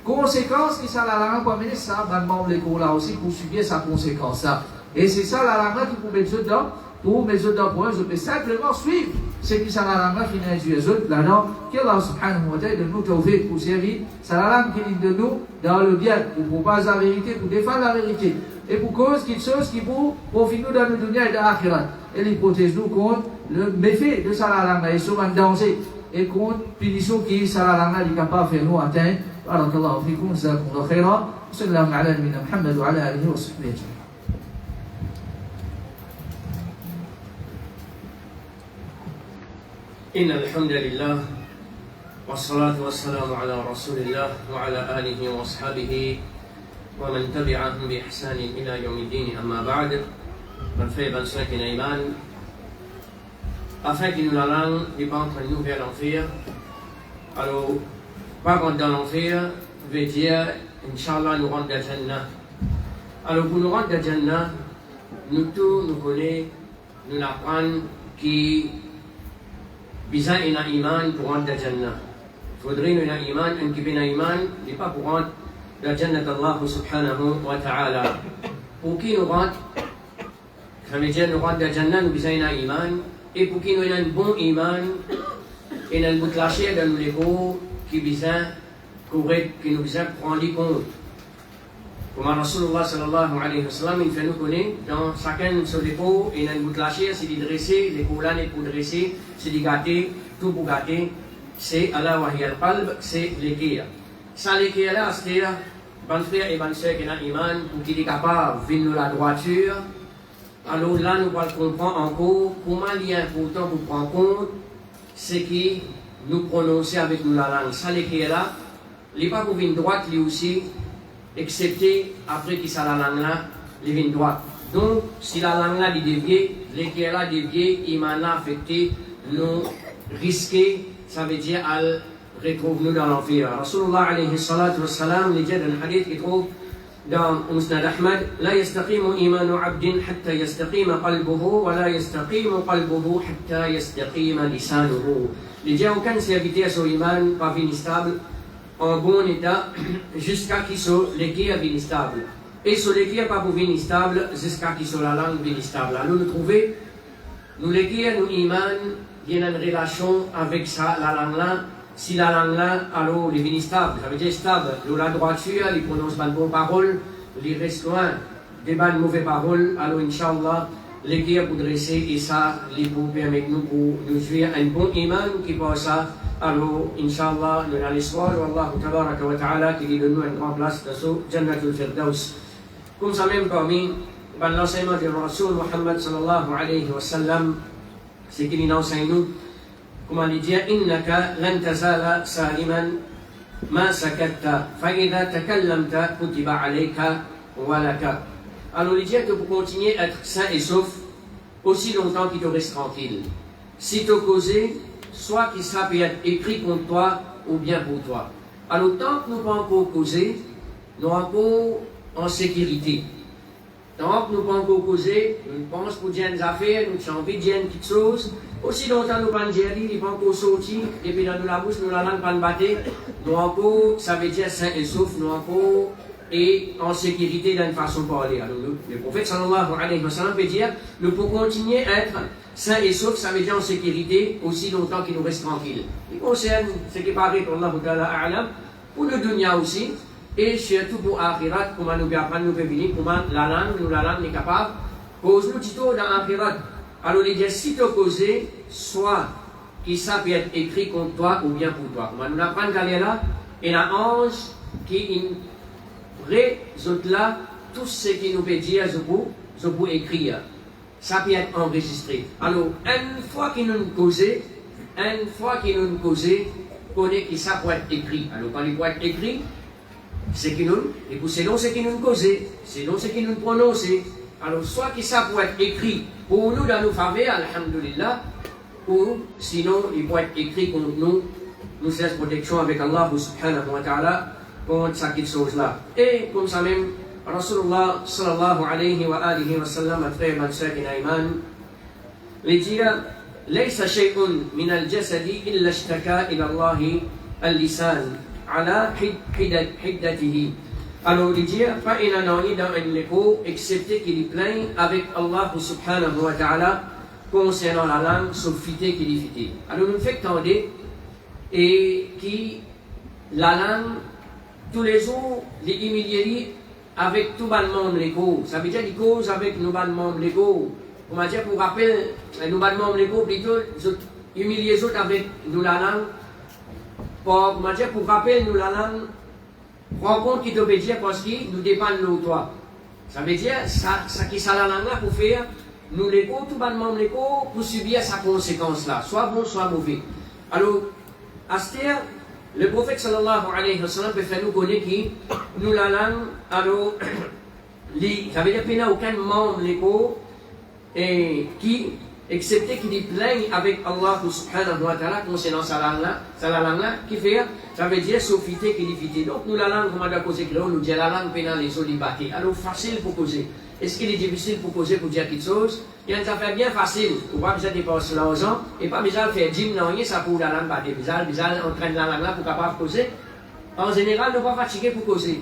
conséquence, qui ça la langue pour amener ça, nous demandons les causes là aussi pour subir sa conséquence là. Et c'est ça la langue là qui peut mettre dedans, pour mettre dedans pour eux, je peux simplement suivre ce qui ça la langue là qui n'est les autres là-dedans, qu'Allah subhanahu wa ta'ala de nous tawfiq pour servir, c'est la langue qui est de nous dans le bien, pour pas la vérité, pour défendre la vérité. Et pour cause quelque chose qui pour profiter nous dans le dunya et dans l'akhirat. Et les protège nous contre le méfait de ça la langue là, et souvent danger, et contre punition qui ça la langue là est capable de faire nous atteindre. Barakallahu fikum, jazakumullahu khairan. Sallallahu alayhi wa Muhammad wa ala alihi wa sahbihi ajma'in. إن الحمد لله والصلاة والسلام على رسول الله وعلى آله وأصحابه ومن تبعهم بإحسان إلى يوم الدين أما بعد من fait 25 iman afin qu'il nous la langue n'est pas entre nous vers l'enfer. Alors, pas rentrer dans l'enfer veut dire Inch'Allah nous rentre dans Jannah. Alors pour nous rentrer dans Jannah, nous tous nous connaissons, nous l'apprenons qui Bisa ina iman pour rentrer dans Jannah. Faudrait nous ina iman, un qui bina iman, n'est pas pour rentrer dans Jannah d'Allah subhanahu wa ta'ala. Pour qui nous rentre, ça veut dire nous rentre dans Jannah, nous bisa ina iman, et pour qui nous ina un bon iman, et nous bout lâcher dans nous les beaux, qui bisa correct, qui nous bisa prendre compte. Comme Rasulullah sallallahu alayhi wa sallam, il fait nous connaître dans chacun de ses dépôts, et dans le lâcher, c'est de dresser, les pots là, les pour dresser, c'est de gâter, tout pour gâter, c'est Allah wa hiya al-qalb, c'est l'équerre. Sans l'équerre là, c'est bon frère et bonne sœur qui ont iman, pour qu'il est capable de venir la droiture. Alors là, nous allons comprendre encore comment il est important pour prendre compte ce qui nous prononcer avec nous la langue. Sans l'équerre là, il n'est pas pour venir droite, lui aussi. Excepté après qu'il sa la langue là, les vignes droite. Donc, si la langue là est déviée, l'équerre là déviée, il m'a affecté, nous risquer, ça veut dire à retrouver nous dans l'enfer. Rasulullah alayhi salatu wa salam, les dit dans le hadith qui trouve dans Musnad Ahmad, لا يستقيم إيمان عبد حتى يستقيم قلبه ولا يستقيم قلبه حتى يستقيم لسانه. Les dit aucun serviteur sur iman pas venu stable en bon état jusqu'à qu'il soit l'équerre bien stable. Et sur l'équerre pas pour venir stable jusqu'à qu'il soit la langue bien stable. Alors nous trouvons, nous l'équerre, nous iman, il y a une relation avec ça, la langue là. Si la langue là, alors il est bien stable, ça veut dire stable. Nous la droiture, il prononce pas de bonnes paroles, il reste loin des bonnes mauvaises paroles. Alors Inch'Allah, l'équerre pour dresser et ça, il pour permettre nous pour nous jouir un bon iman qui passe ça. Alors, Inch'Allah, nous allons l'espoir de Allah tabaraka wa ta'ala qui lui donne nous une grande place dans ce Jannatul Firdaus. Comme ça même parmi l'enseignement du Rasul Muhammad sallallahu alayhi wa sallam, c'est qu'il nous enseigne nous, comment il dit, Innaka lan tazala saliman ma sakatta, fa idha takallamta kutiba alayka wa laka. Alors, il dit que pour continuer à être sain et sauf, aussi longtemps qu'il te reste tranquille. Si tu causé, soit que ça peut être écrit contre toi ou bien pour toi. Alors, tant que nous ne pouvons pas encore causer, nous sommes encore en sécurité. Tant que nous ne pouvons pas encore causer, nous pensons pour dire des affaires, nous avons envie de dire quelque chose. Aussi longtemps nous ne pouvons pas dire, nous ne pouvons pas encore sortir, et puis dans la bouche, nous la langue pas battre, nous encore, ça veut dire sain et sauf, nous encore et en sécurité d'une façon de parler. Alors, le prophète sallallahu alayhi wa sallam peut dire, nous pouvons continuer à être sain et sauf, ça veut dire en sécurité, aussi longtemps qu'il nous reste tranquille. Il concerne ce qui paraît pour Allah ta'ala, pour le dunya aussi, et surtout pour l'akhirat, comment nous apprendre, nous prévenir, comment la langue est capable, cause nous dit dans l'akhirat. Alors, il dit, si tu as causé, soit que ça peut être écrit contre toi ou bien pour toi. Comment nous apprendre qu'elle est là, et la ange qui résout là tout ce qui nous peut dire, je peux écrire. Ça peut être enregistré. Alors, une fois qu'il nous causé, connaît que ça peut être écrit. Alors, quand il peut être écrit, c'est que nous, et puis selon ce qui nous causé, selon ce qui nous prononcé. Alors, soit que ça peut être écrit pour nous dans nos faveurs, alhamdulillah, ou sinon, il peut être écrit contre nous, nous cesse protection avec Allah subhanahu wa ta'ala, contre cette chose-là. Et comme ça même, Rasulullah sallallahu alayhi wa alihi wa sallam, a très bonne sœur qui iman, il dit, ليس شيء من الجسد إلا اشتكى إلى الله اللسان على حدته. Alors, il dit, pas il n'en est dans un écho, excepté qu'il est plein avec Allah subhanahu wa ta'ala concernant la langue, sauf fité qu'il est fité. Alors, nous fait tendre et qui la langue, tous les jours, les humilier avec tout le monde l'écho. Ça veut dire qu'il cause avec nous le monde l'écho. On va dire pour rappel, nous le monde l'écho, plutôt, humilier les autres avec nous la langue. On va dire pour rappel, nous la langue. Rencontre qui doit dire parce qu'il nous dépend de nous, toi. Ça veut dire, ça qui ça la langue là pour faire, nous l'écho, tout le monde l'écho, pour subir sa conséquence là, soit bon, soit mauvais. Alors, à ce terme, le prophète sallallahu alayhi wa sallam peut faire nous connaître qui, nous la langue, alors, ça veut dire qu'il n'y a aucun membre l'écho, et qui, excepté qu'il est plein avec Allah subhanahu wa ta'ala concernant sa langue là, qui fait, ça veut dire saufité qu'il est fité. Donc nous la langue, comment on a causé que nous dit la langue pénale les autres libertés. Alors facile pour causer. Est-ce qu'il est difficile pour causer pour dire quelque chose? Il y a une affaire bien facile. On va besoin de dépasser l'argent et pas besoin de faire 10 non, ça pour la langue battre. Besoin entraîner la langue là pour capable causer. En général, nous ne pas fatiguer pour causer.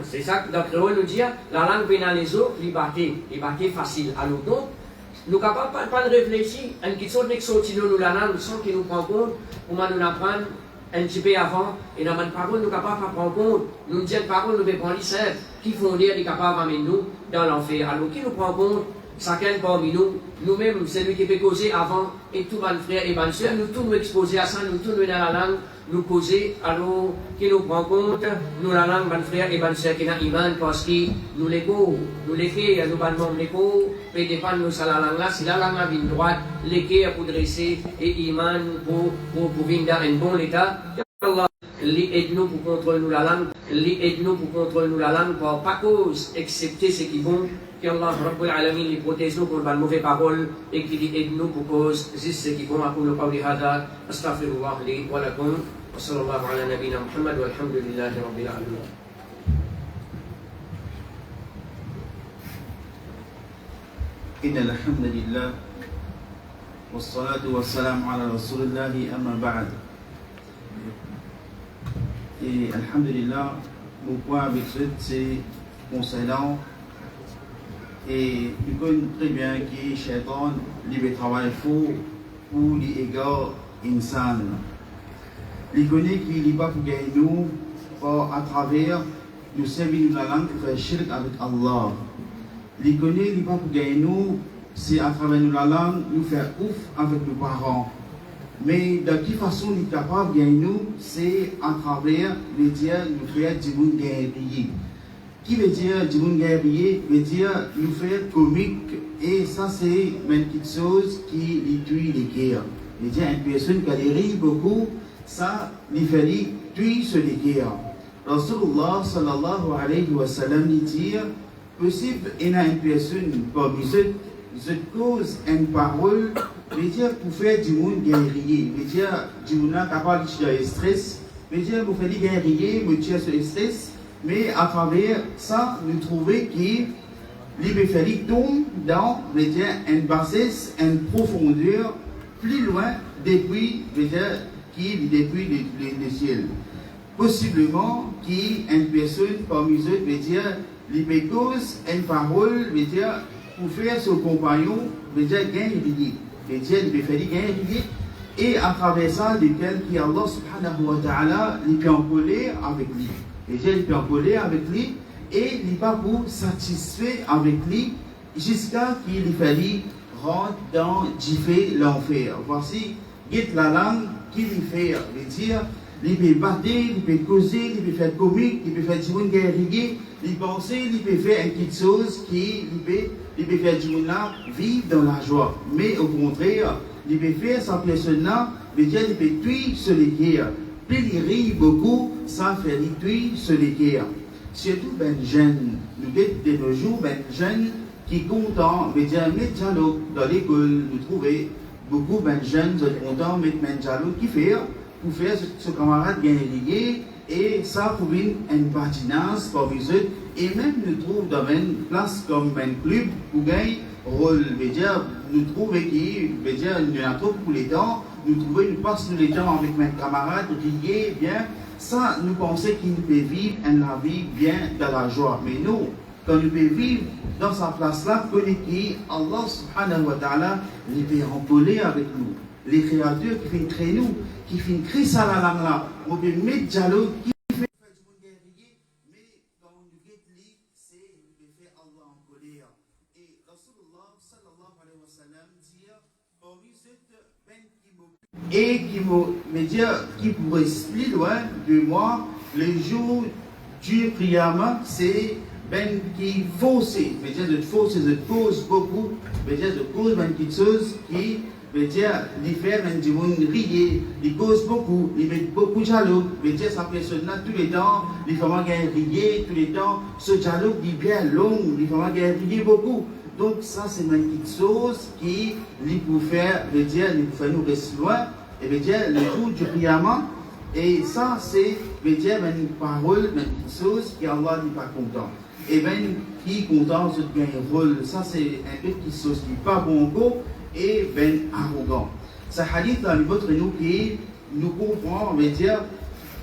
C'est ça que Dr. nous dit, la langue pénale les autres, liberté facile. Alors donc, nous ne sommes pas de réfléchir à une question de sortir de nous la langue sans qu'il nous prend compte, pour nous apprendre un petit peu avant, et dans notre parole, nous ne sommes pas prendre compte, nous disons parole, nous devons prendre les sèvres, qui font dire, les capables d'amener nous dans l'enfer. Alors, qui nous prend compte, chacun parmi nous, nous-mêmes, celui qui peut causer avant, et tous nos frères et bonnes sœurs, nous tous nous exposer à ça, nous tous nous dans la langue, nous causer, alors, qui nous prend compte, nous la langue, bonnes frères et bonnes sœurs, qui n'a iman, parce que nous l'écho, nous l'écrit, nous banons l'écho, et dépend de nous sur la langue là, si la langue a une droite, l'équerre pour dresser, et iman pour venir dans un bon état. Allah, aide-nous pour contrôler nous la langue, aide-nous pour contrôler nous la langue, pour pas cause, excepté ce qui vont, qu'Allah Rabbul Alamin les protège nous contre les mauvaises paroles, et qu'il aide-nous pour cause, juste ce qui vont, أقول قولي هذا أستغفر الله لي ولكم وصلى الله على نبينا محمد والحمد لله رب العالمين. إن الحمد لله والصلاة والسلام على رسول الله أما بعد. Et alhamdulillah, mon point avec c'est concernant et nous connaissons très bien que Shaitan lui travaille faux pour les égards insan. Il connaît qu'il n'est pas pour gagner nous à travers nous servir la langue pour faire shirk avec Allah. Il connaît qu'il n'est pas pour gagner nous, c'est à travers nous la langue nous faire ouf avec nos parents. Mais de quelle façon il est capable de gagner nous, c'est à travers les dire nous faire du monde guerrier. Qui veut dire du monde guerrier veut dire nous faire comique, et ça c'est même quelque chose qui tue les guerres. Il veut dire une personne qui rit beaucoup, ça lui fait tuer sur les guerres. Rasulullah sallallahu alayhi wa sallam dit possible il y a une personne parmi cette cause une parole veut dire pour faire du monde guerrier, veut dire du monde capable de stress, veut dire pour faire du guerrier, me tirer sur le stress, mais à travers ça, nous trouvons qu'il peut faire tombe dans, veut dire, une bassesse, une profondeur plus loin depuis, veut dire, qui depuis le ciel. Possiblement, qui une personne parmi eux, veut dire, il peut cause une parole, veut dire, pour faire son compagnon, veut dire, guerrier. Veut dire, il peut faire du guerrier. Et à travers ça, lequel qui Allah subhanahu wa ta'ala, il peut en colère avec lui. Veut dire, il peut en colère avec lui. Et il va pour satisfaire avec lui jusqu'à qu'il faille rentrer dans l'enfer. Voici la langue qu'il fait, veut dire, il peut battre, il peut causer, il peut faire comique, il peut faire du monde guerrier, il peut penser, il peut faire une petite chose qui il peut faire du monde là vivre dans la joie. Mais au contraire, il peut faire sa personne là, veut dire, il peut tuer sur les guerres. Plus il rit beaucoup, ça fait il tuer sur les guerres. Surtout ben jeunes, nous de nos jours, ben jeunes qui content, veut dire, mettre dialogue dans l'école, nous trouvons beaucoup ben jeunes qui sont contents, mettre ben dialogue qui fait pour faire ce camarade guerrier et ça pour une pertinence pour eux et même nous trouvons dans une place comme un club pour gagner rôle, veut dire, nous trouvons qui, veut dire, nous avons trop pour les temps, nous trouvons, nous passons les temps avec mes camarades, rier bien. Ça, nous pensons qu'il peut vivre la vie bien dans la joie. Mais nous, quand nous pouvons vivre dans sa place-là, connaît Allah subhanahu wa ta'ala, il peut rencontrer avec nous. Les créatures qui viennent créer nous, qui viennent créer ça la langue là, on peut mettre dialogue, qui fait du monde guerrier, mais quand on nous guette, c'est il peut faire Allah en colère. Et Rasulullah sallallahu alayhi wa sallam dit, parmi cette peine qui pourrait plus loin de moi, le jour du Qiyamah, c'est ben qui faussé, veut dire de fausser, de cause beaucoup, veut dire de cause ben quelque chose qui veut dire les faire ben du monde rier, il cause beaucoup, il met beaucoup de dialogue, veut dire sa personne là tous les temps, les femmes rier tous les temps, ce dialogue est bien long, les femmes rier beaucoup. Donc ça c'est une petite chose qui lui pour faire, veut dire, lui pour faire nous rester loin, et veut dire le jour du Qiyamah, et ça c'est, veut dire, une parole, une petite chose qui Allah n'est pas content. Et bien qui est content de gagner un rôle, ça c'est une petite chose qui n'est pas bon encore, et bien arrogant. Ce hadith là, votre nous qui nous comprend, veut dire,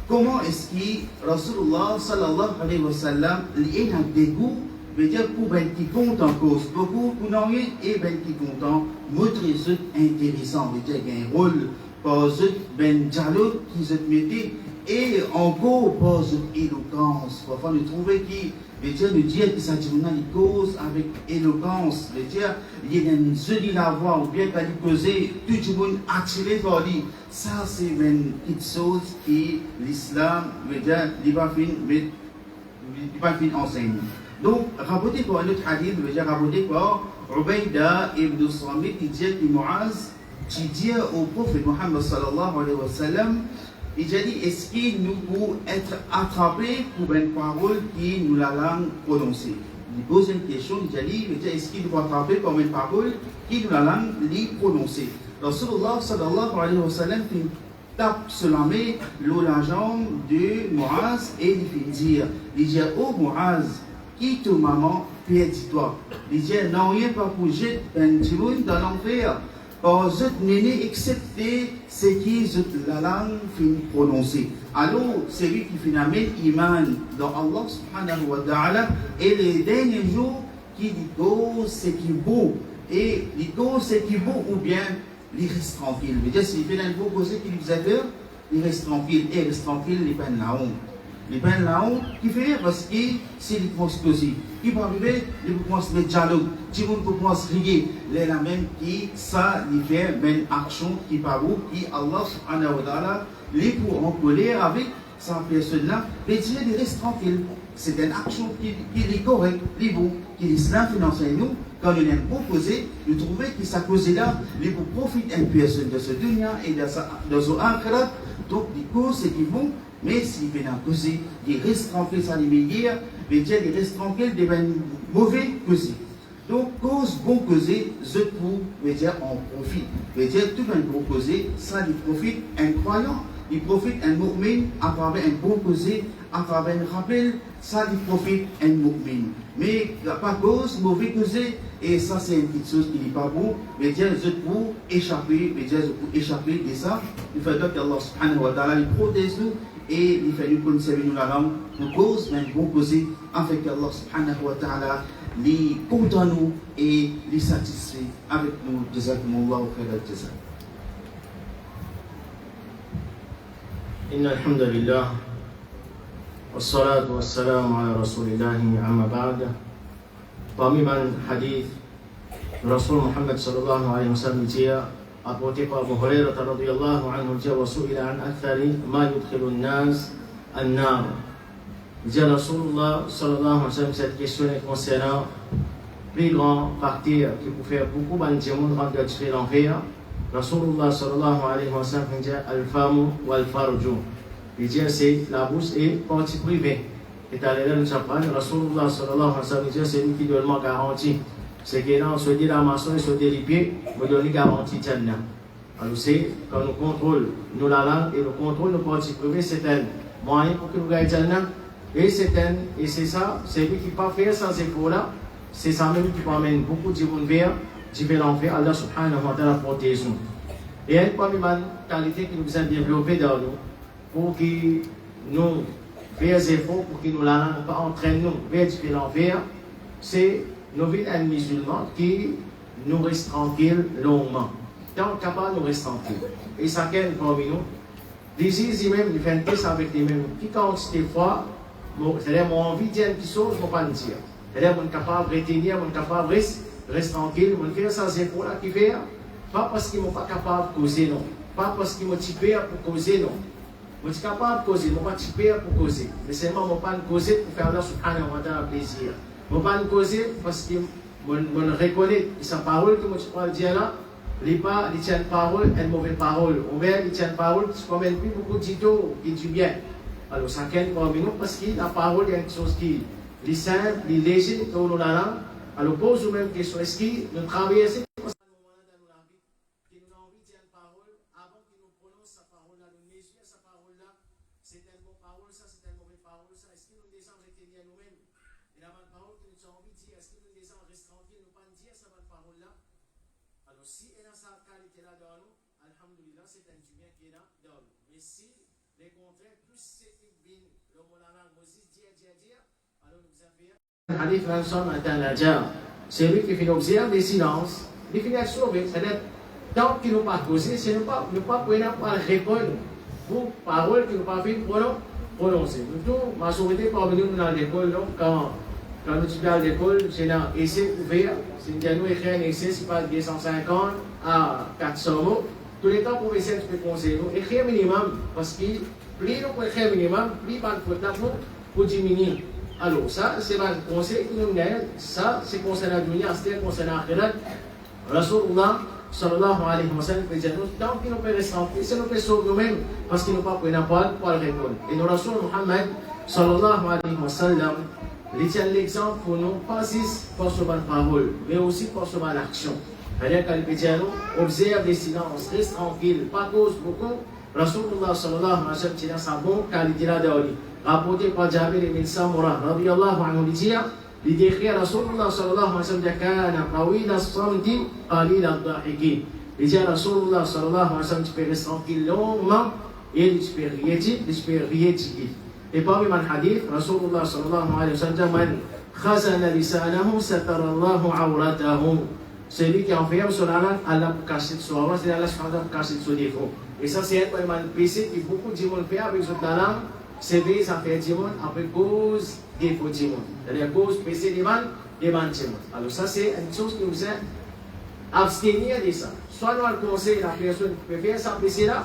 comment est-ce que Rasulullah sallallahu alayhi wa sallam, il a des goûts, veut dire pour ben qui compte en cause beaucoup pour non rien et ben qui content montrer ce intéressant veut dire un rôle par ce ben dialogue qui se mettait et encore par cette éloquence parfois nous trouver qui veut dire nous dire que ça dit il cause avec éloquence veut dire il y a une jolie la voix ou bien quand il causait tout le monde attiré par lui ça c'est une petite chose qui l'islam veut dire il va finir enseigner. Donc, rapporté par un autre hadith, veut dire rapporté par Ubayda ibn Samit, qui dit que Muaz, qui dit au prophète Muhammad sallallahu alayhi wa sallam, il dit est-ce que nous pouvons être attrapés pour une parole qui nous la langue prononcée? Il pose une question, il dit est-ce qu'il doit attraper par une parole qui nous la langue prononcée? Rasulullah sallallahu alayhi wa sallam tape sur la main, la jambe de Muaz et il dit oh Muaz, qui te maman perdis-toi. Il dit non, rien pas pour jeter un petit monde dans l'enfer. Or, je n'ai excepté ce qui la langue finit prononcer. Alors, celui qui finit iman dans Allah subhanahu wa ta'ala et les derniers jours qui dit ce qui est beau et dit ce qui est beau ou bien il reste tranquille. Il veut dire s'il fait un beau cause qu'il vous a fait, il reste tranquille et reste tranquille, il peine la honte. Les peines là haut qui fait parce que c'est les explosifs. Qui peut arriver, ils commencent le dialogue, tout le monde commence à rier. Les la même qui ça, il fait une action qui par où, qui Allah subhanahu wa ta'ala, les pour en colère avec sa personne là, mais il reste tranquille. C'est une action qui est correcte, qui est bon, qui l'islam finance nous. Quand il est proposé, nous trouvons que sa cause là, il pour profiter une personne de ce dunya et de son akhirat. Donc, du coup, c'est qui est bon. Mais s'il fait un causer, il reste tranquille, ça les meilleurs, mais il reste tranquille, des mauvais causer. Donc, cause bon causer, je pour, veut dire en profit. Veut dire tout un bon causer, ça il profite un croyant, il profite un mu'min à travers un bon causer, à travers un rappel, ça il profite un mu'min. Mais par cause, mauvais causer, et ça c'est une petite chose qui n'est pas bon, veut dire je pour échapper, veut dire je pour échapper de ça. Il faut donc qu'Allah subhanahu wa ta'ala il protège nous et il fait nous conserver nous la langue, nous cause, mais un bon causer, afin qu'Allah subhanahu wa ta'ala les content nous et les satisfait avec nous. Jazakumullahu khairal jazaa. Inna alhamdulillah wassalatu wassalamu ala rasulillahi amma ba'd. Parmi les hadiths, le Rasul Muhammad sallallahu alayhi wa sallam dit, apporté par Abu Hurairah radiyallahu anhu, dit wa su'ila an akthari ma yudkhilu an-nas an-nar. Dit Rasulullah sallallahu alayhi wa sallam, cette question est concernant plus grand parti qui peut faire beaucoup de gens rentrer dans l'enfer. Rasulullah sallallahu alayhi wa sallam dit al-famu wal-farju. Il dit c'est la bouche et partie privée. Et à l'heure nous apprendre, Rasulullah sallallahu alayhi wa sallam dit c'est lui qui donne ma garantie. C'est que là on se dit la maçon et se dit les pieds, me donne garantie Jannah. Alors c'est quand nous contrôlons nous la langue et nous contrôlons nos parties privées, c'est un moyen pour que nous gagnons Jannah. Et c'est ça, c'est lui qui pas faire sans effort là, c'est ça même qui peut amener beaucoup de gens vers l'enfer. Allah subhanahu wa ta'ala protège nous. Et une parmi les qualités qui nous a développées dans nous, pour que nous fassions des efforts, pour que nous entraînons nous vers l'enfer, c'est nos vies un musulman qui nous reste tranquille longuement. Tant capable nous reste tranquille. Et ça qu'est parmi nous. D'ici, même, il fait un test avec les mêmes. Qui quantité de fois, c'est-à-dire, mon envie de dire une chose, je ne peux pas le dire. C'est-à-dire, je suis capable de retenir, je suis capable de rester tranquille, je vais faire sans effort là qui fait. Pas parce qu'ils ne sont pas capables de causer, non. Pas parce qu'ils m'ont typé pour causer, non. Je suis capable de causer, je ne suis pas typé pour causer. Mais seulement, je ne peux pas causer pour faire Allah subhanahu wa ta'ala plaisir. Je ne peux pas causer parce que je reconnais sa parole que je peux dire là. Il tient une parole, une mauvaise parole. Ou bien il tient une parole qui ne se promène plus beaucoup de tito, qui dit bien. Alors, ça qu'est parmi nous parce que la parole est une chose qui est simple, qui est légère, qui nous la langue. Alors, pose nous même question, est-ce que nous travaillons assez pour ça dans la vie, qui nous a envie de dire une parole, avant qu'il nous prononce sa parole-là, nous mesure sa parole-là, c'est une bonne parole, ça, c'est une mauvaise parole, ça, est-ce que nous descendons retenir nous-mêmes? Et la bonne parole que nous avons envie de dire, est-ce que nous descendons rester tranquilles, nous ne pas dire sa bonne parole-là? Alors, si elle a sa qualité-là dans nous, alhamdulillah, c'est un du bien qui est là dans nous. Mais si, les contraires, plus c'est bien, le mot la langue, Moses, dire, alors nous avons fait. Hadith Ransom Atanaja, c'est lui qui fait l'observe des silences, il finit à sauver. C'est-à-dire, tant qu'il n'a pas causé, c'est ne pas répondre aux paroles qu'il n'a pas fait prononcer. Nous, ma sauveté parmi nous dans l'école, quand nous étudions à l'école, c'est un essai ouvert, c'est nous écrire un essai, c'est pas 250 à 400 mots. Tous les temps, pour essayer de conseiller, nous écrire minimum, parce que plus nous écrire minimum, plus il va pour diminuer. Alors, ça, c'est un conseil que nous donnons. Ça, c'est concernant la dunya, c'est concernant l'akhirat. Rasulullah sallallahu alayhi wa sallam dit tant qu'il nous peut rester tranquille, c'est nous peut sauver nous-mêmes, parce qu'il nous pas pris la parole pour le répondre. Et nous, Rasul Muhammad sallallahu alayhi wa sallam, il tient l'exemple pour nous, pas juste pour sauver la parole, mais aussi pour sauver l'action. C'est-à-dire qu'il dit à nous, observe les silences, reste tranquille, pas cause beaucoup. Rasulullah sallallahu alayhi wa sallam tient sa bonne qualité là dedans. Rapporté par Jabir ibn Samurah radiyallahu anhu dit, il décrit Rasulullah sallallahu alayhi wa sallam kana qawila as-samti qalila ad-dahikin. Il dit Rasulullah sallallahu alayhi wa sallam tu peux rester tranquille longuement et tu peux rier. Et parmi les hadiths, Rasulullah sallallahu alayhi wa sallam man khazana lisanahu satara Allahu awratahu. Celui qui enferme son langue, Allah pour cacher son avance, c'est Allah pour cacher son défaut. Et ça c'est un péché qui beaucoup de gens font avec son langue. C'est vrai, ça fait du monde après cause des faux du monde. C'est-à-dire cause péché des man du monde. Alors ça c'est une chose qui nous aide à abstenir de ça. Soit nous le conseil la personne qui peut faire ça péché là,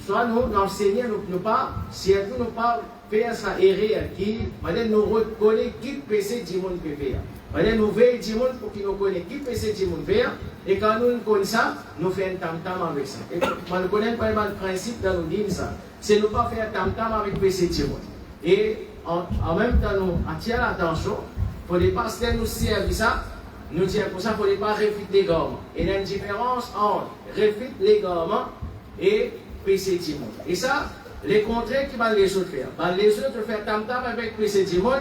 soit nous abstenir, nous pas, si nous pas faire ça erreur qui, nous reconnaît qui péché du monde peut faire. Nous veillons du monde pour qu'il nous connaisse qui péché du monde faire. Et quand nous connaissons ça, nous faisons un tam-tam avec ça. Et nous connaissons pas le principe dans nous dire ça. C'est ne pas faire tam-tam avec péché du monde. Et en même temps, nous attirons l'attention. Il faut les pasteurs nous servent ça. nous disons pour ça qu'il ne faut pas réfuter l'égarement. Il y a une différence entre réfuter l'égarement et PC Timon. Et ça, les contraires qui vont les autres faire. Les autres faire tam-tam avec PC Timon,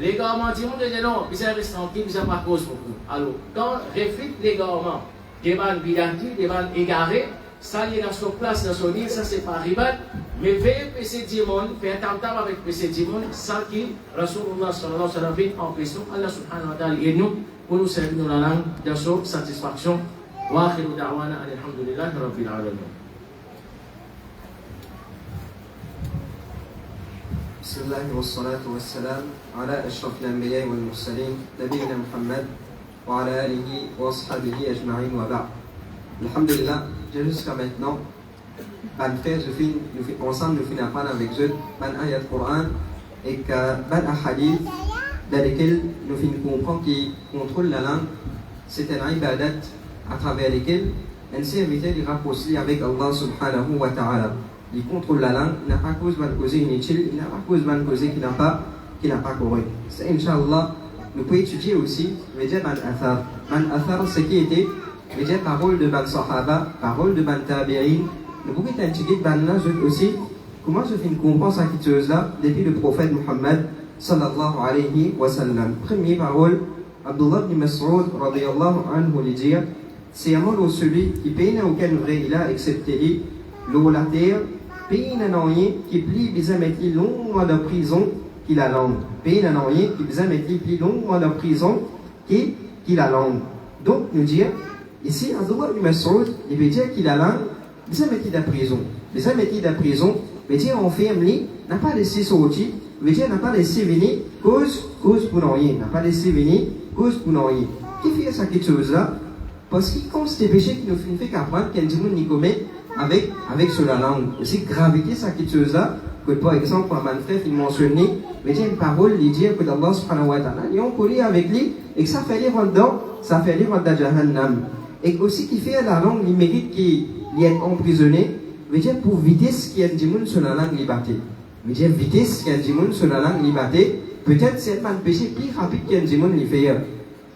l'égarement Timon, ils disent non, ils reste tranquille, ils n'ont pas cause pour vous. Alors, quand réfute l'égarement, des vannes bidati, des vannes égarées, ça il est dans son place, dans son île, ça c'est pas rival, mais veillez PC Timon, faire tam-tam avec PC Timon, ça qui, Rasulullah sallallahu alayhi wa sallam, en question, Allah subhanahu wa ta'ala, et nous, pour nous servir dans la langue de sa satisfaction. Wa akhiru da'wana alhamdulillahi rabbil alamin. بسم الله والصلاة والسلام على أشرف الأنبياء والمرسلين نبينا محمد وعلى آله وأصحابه أجمعين وبعد. Alhamdulillah, jusqu'à maintenant, ban frère, ensemble, nous finissons apprendre avec eux, ban ayat Coran et ban hadith dans lesquels nous finissons comprendre qui contrôle la langue, c'est un ibadat à travers lesquels un serviteur ira aussi avec Allah subhanahu wa ta'ala. Il contrôle la langue, il n'a pas cause de causer inutile, il n'a pas cause de causer qui n'a pas correct. C'est Inch'Allah, nous pouvons étudier aussi, veut dire ban athar. Ban athar, ce qui était, veut dire parole de ban sahaba, parole de ban tabi'in. Nous pouvons étudier ban là aussi, comment se fait une comprendre cette chose-là depuis le prophète Muhammad sallallahu alayhi wa sallam. Première parole, Abdullah ibn Mas'ud radiyallahu anhu lui dit, c'est amour celui qui paye aucun vrai il a excepté lui, l'eau la terre, pays n'anoyer qui plie bisametli long mois de prison qui la langue. Pays n'anoyer qui bisametli plie long mois de prison qui la langue. Donc nous dire ici Abdullah ibn Mas'ud il veut dire qu'il a langue bisametli de prison. Bisametli de prison veut dire on ferme lui n'a pas laissé sortir, veut dire n'a pas laissé venir cause pour n'anoyer, n'a pas laissé venir cause pour n'anoyer. Qui fait ça quelque chose là? Parce que comme c'est des péchés qui nous fait qu'apprendre qu'un démon n'y commet avec sur la langue. Aussi gravité ça quelque chose là que par exemple quand mon frère il mentionne mais il y a une parole il dit que Allah subhanahu wa ta'ala et on connaît avec lui et que ça fait lire dedans ça fait lire dans Jahannam et aussi qui fait la langue il mérite qu'il est emprisonné veut dire pour vitesse qu'il y a un démon sur la langue liberté veut dire vitesse qu'il y a un démon sur la langue liberté peut-être c'est un péché plus rapide qu'il y a un démon il fait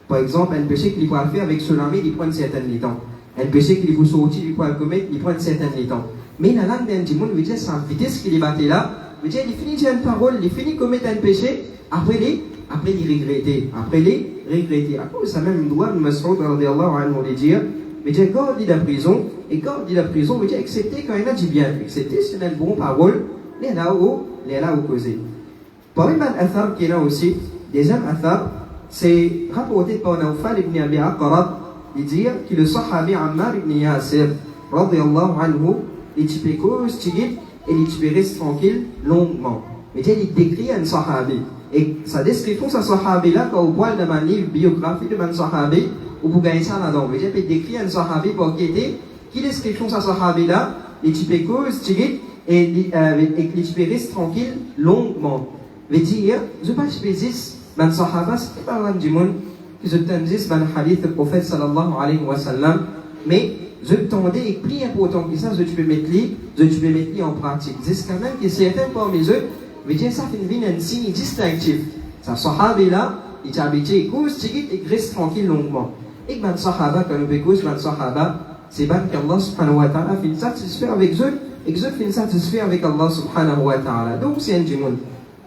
par exemple un péché qu'il peut faire avec son ami il prend un certain temps. Un péché qu'il faut sortir, il faut le commettre, il prend un certain temps. Mais la langue d'un démon veut dire sans vitesse qu'il est battu là, veut dire il finit de dire une parole, il finit de commettre un péché, après il regretter. À cause ça même doit le Mas'ud radiyallahu anhu dire, veut dire quand on dit la prison, et quand on dit la prison, veut dire accepter quand il a dit bien, accepter c'est une bonne parole, il est là où causer. Parmi les athar qui est là aussi, deuxième athar, c'est rapporté par Nawfal ibn Abi Aqrab, il dit que le Sahabi Ammar ibn Yasir, radiyallahu anhu, il te cause, et il te reste tranquille longuement. Mais il décrit un Sahabi. Et sa description, ce Sahabi-là, quand on voit dans un livre biographie de un Sahabi, on peut gagner ça là-dedans. Il décrit un Sahabi pour qui description ce Sahabi-là, il te cause, et il te reste tranquille longuement. Il dit, je ne sais pas si un Sahaba, c'était pas un démon. Que je t'endis dans le hadith du prophète sallallahu alayhi wa sallam, mais je t'endis et plus important que ça, je peux mettre lui en pratique. C'est quand même que certains parmi eux, veut dire ça fait un signe distinctif. Ça sahabi là, il est habitué, cause et reste tranquille longuement. Et ben sahaba, quand nous écoutons ben sahaba, c'est ben qu'Allah subhanahu wa ta'ala fait satisfaire avec eux, et que eux fait satisfaire avec Allah subhanahu wa ta'ala. Donc c'est un démon.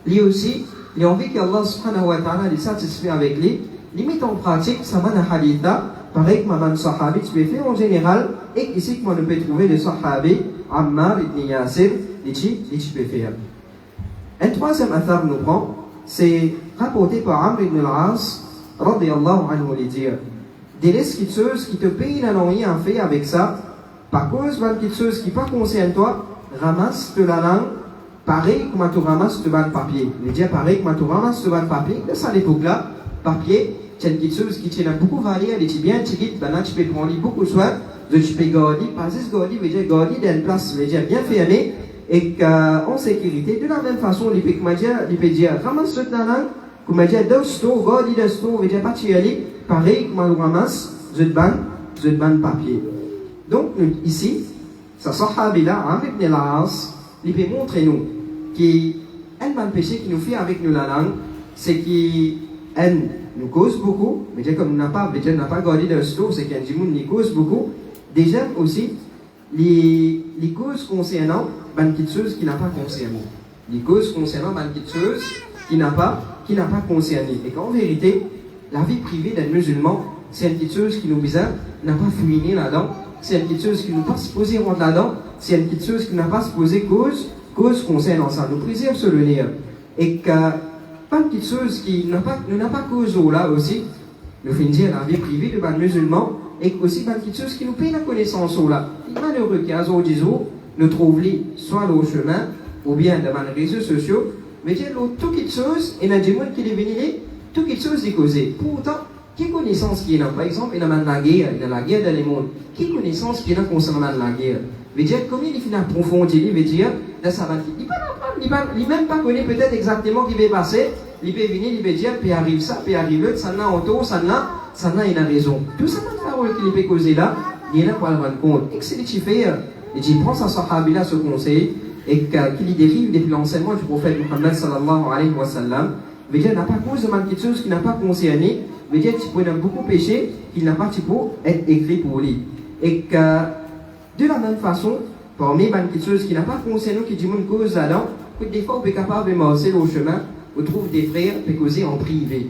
Lui aussi, il a envie qu'Allah subhanahu wa ta'ala les satisfait avec lui. Limite en pratique, ça m'a un hadith là, pareil que ma sahabi, tu peux faire en général, et ici que moi ne peux trouver le sahabi, Ammar ibn Yasir, et tu peux faire. Un troisième athar nous prend, c'est rapporté par Amr ibn al-As, radiyallahu anhu, il dit, des choses qui te payent la langue à faire avec ça, par cause de choses qui ne concernent toi, ramasse de la langue, pareil comme tu ramasses de papier. Il dit pareil comme tu ramasses de papier, de ça l'époque là, papier, c'est une petite chose qui tient beaucoup varié, elle est bien tirée, tu peux prendre beaucoup de soin, tu peux garder, parce que garder veut dire garder dans une place, veut dire bien fermée, et en sécurité. De la même façon, il peut dire ramasse toute la langue, comme dire deux stores, garder deux stores, veut dire pas tirer, pareil comme on ramasse de papier. Donc ici, ça sahabi là, Amr ibn al-As, il peut montrer nous qu'un péché qui nous fait avec nous la langue, c'est qu'il elle nous cause beaucoup, mais déjà comme on n'a pas gardé de slow, c'est qu'un djimoun nous cause beaucoup. Déjà aussi, les causes concernant une petite chose qui n'a pas concerné. Les causes concernant une petite chose qui n'a pas concerné. Et qu'en vérité, la vie privée d'un musulman, c'est une petite chose qui nous bizarre, n'a pas fouiné là-dedans, c'est une petite chose qui nous pas supposé rentrer là-dedans, c'est une petite chose qui n'a pas supposé cause concernant ça. Nous préserve ce le nez. Et que pas une petite chose qui n'a pas cause là aussi, nous finissons la vie privée de un musulman, et aussi une petite chose qui nous paye la connaissance là. Malheureux qu'à nous trouvons soit au chemin, ou bien dans les réseaux sociaux, mais il y a toute quelque chose, et il y a des gens qui deviennent toute quelque chose de causé. Pourtant, quelle connaissance qui est là? Par exemple, il y a la guerre dans le monde. Quelle connaissance qui est là concernant la guerre? Veut dire, combien il finit approfondir, veut dire, dans sa vie. Il ne même pas connaît peut-être exactement ce qui va passer. Il peut venir, il peut dire, puis arrive ça, puis arrive l'autre, ça n'a auto, ça n'a, il a raison. Tout ça, la parole qu'il peut causer là, il est là pour le rendre compte. Et que c'est ce qu'il fait, il prend sa sahabi là, ce conseil, et qu'il dérive depuis l'enseignement du prophète Muhammad sallallahu alayhi wa sallam. Veut dire, n'a pas cause de quelque chose qui n'a pas concerné, veut dire, tu peux beaucoup pécher, qu'il n'a pas, tu peux être écrit pour lui. Et que, de la même façon, parmi quelque chose qui n'a pas concerné, qui dit une cause là-dedans, que des fois, on est capable de marcher au chemin, on trouve des frères qui causer en privé.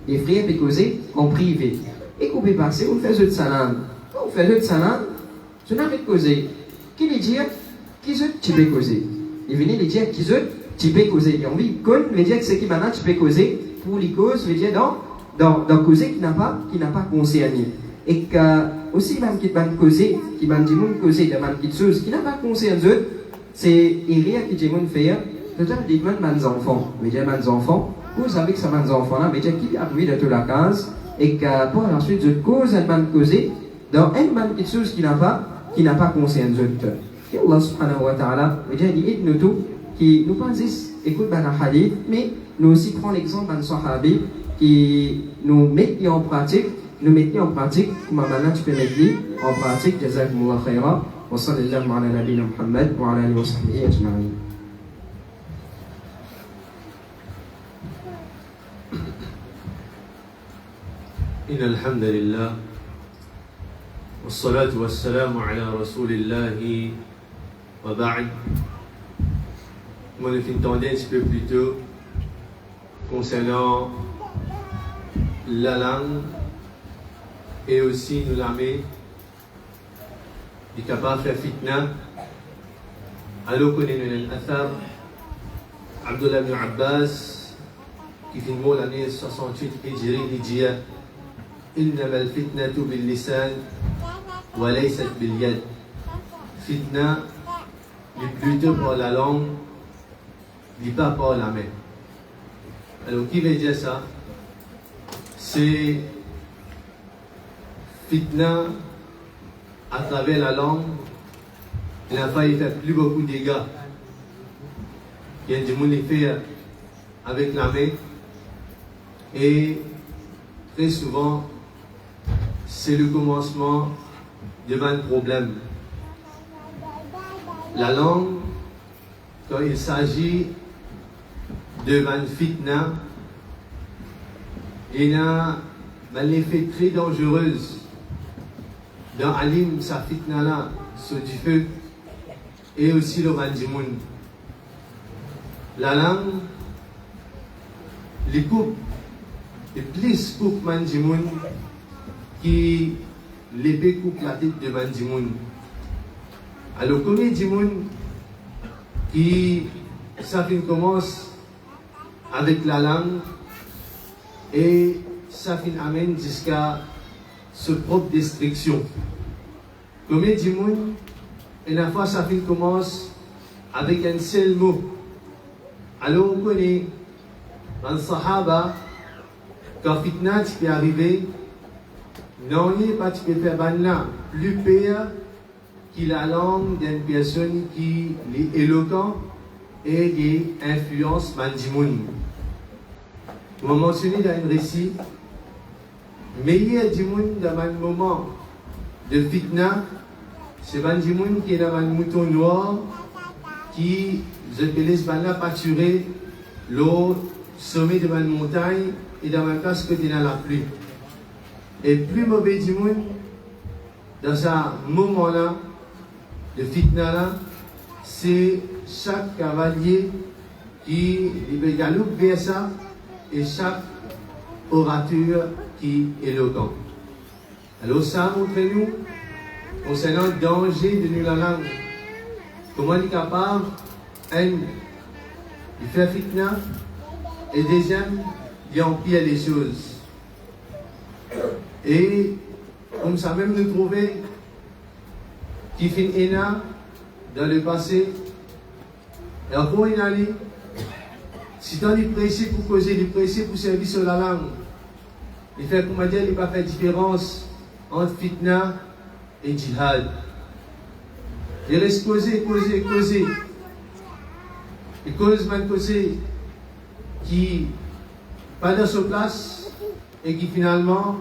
Des frères qui causer en privé. Et qu'on peut passer, on fait de salam. Quand on fait de salam, je n'ai pas causer. Qui veut dire, qui tu peux causer? Il venait de dire, qui tu peux causer. Et on dit, qu'on veut dire que c'est qui maintenant tu peux causer, pour les causes, veut dire dans causer qui n'a pas concerné. Et que, aussi, même qui va causer, qui va dire causer de quelque chose qui n'a pas concerné, c'est rien qui dit faire, peut-être des enfants. Veut dire, enfants, vous savez que c'est des enfants là, veut dire qui arrive de toute la case, et que, pour la suite, de cause, elle va causer, dans quelque chose qui n'a pas concerné. Et Allah subhanahu wa ta'ala, veut dire, il dit, nous tous, qui nous pensent, écoute, un hadith, mais nous aussi prenons l'exemple d'un sahabi qui nous met en pratique, comme maintenant tu peux mettre en pratique, jazakumullah khaira, wa sallallahu ala nabina Muhammad wa ala alihi wa sahbihi ajma'in. إن الحمد لله والصلاة والسلام على رسول الله وبعد. Moi, je vais entendre un petit peu plus tôt concernant la langue et aussi nous l'armée est capable de faire fitna. Alors qu'on est dans l'Athar, Abdullah ibn Abbas, qui finit l'année 68 Hijri, il dit إنما الفتنة باللسان وليست باليد. Fitna, est plutôt par la langue, n'est pas par la main. Alors, qui veut dire ça? C'est fitna à travers la langue, il a failli faire plus beaucoup de dégâts. Il y a des gens qui fait avec la main, et très souvent, c'est le commencement d'un problème. La langue, quand il s'agit de fitna, il y a un effet très dangereux. Dans Alim, sa fitna là, sur du feu, et aussi le Vandimoun. La langue, les coupes, les plus coupes Vandimoun, qui l'épée coupe la tête de Vandimoun. Alors, comme il dit, qui ça commence avec la langue et ça amène jusqu'à sa propre destruction. Comme il dit, et la fois ça commence avec un seul mot. Alors, on connaît dans le Sahaba, quand fitna peut arriver, non, il n'est pas tu peux faire banna, plus pire que la langue d'une personne qui est éloquent et qui influence Mandimoun. On va mentionner dans un récit, mais il y a des gens dans un moment de fitna, c'est Mandimoun qui est dans un mouton noir qui, je te laisse pas pâturer l'eau sommet de ma montagne et dans ma place que dans la pluie. Et plus mauvais du monde, dans ce moment-là, de fitna là, c'est chaque cavalier qui galope vers ça et chaque orateur qui est éloquent. Alors ça montre-nous concernant le danger de nous la langue. Comment on est capable de faire fitna et deuxième, d'empire les choses. Et comme ça même nous trouver qui fait ENA dans le passé, et encore une année, si on est pressé pour causer, il est pressé pour servir sur la langue, il fait comment dire, il n'a pas fait différence entre fitna et djihad. Il reste causer. Et cause man causer qui pas dans sa place et qui finalement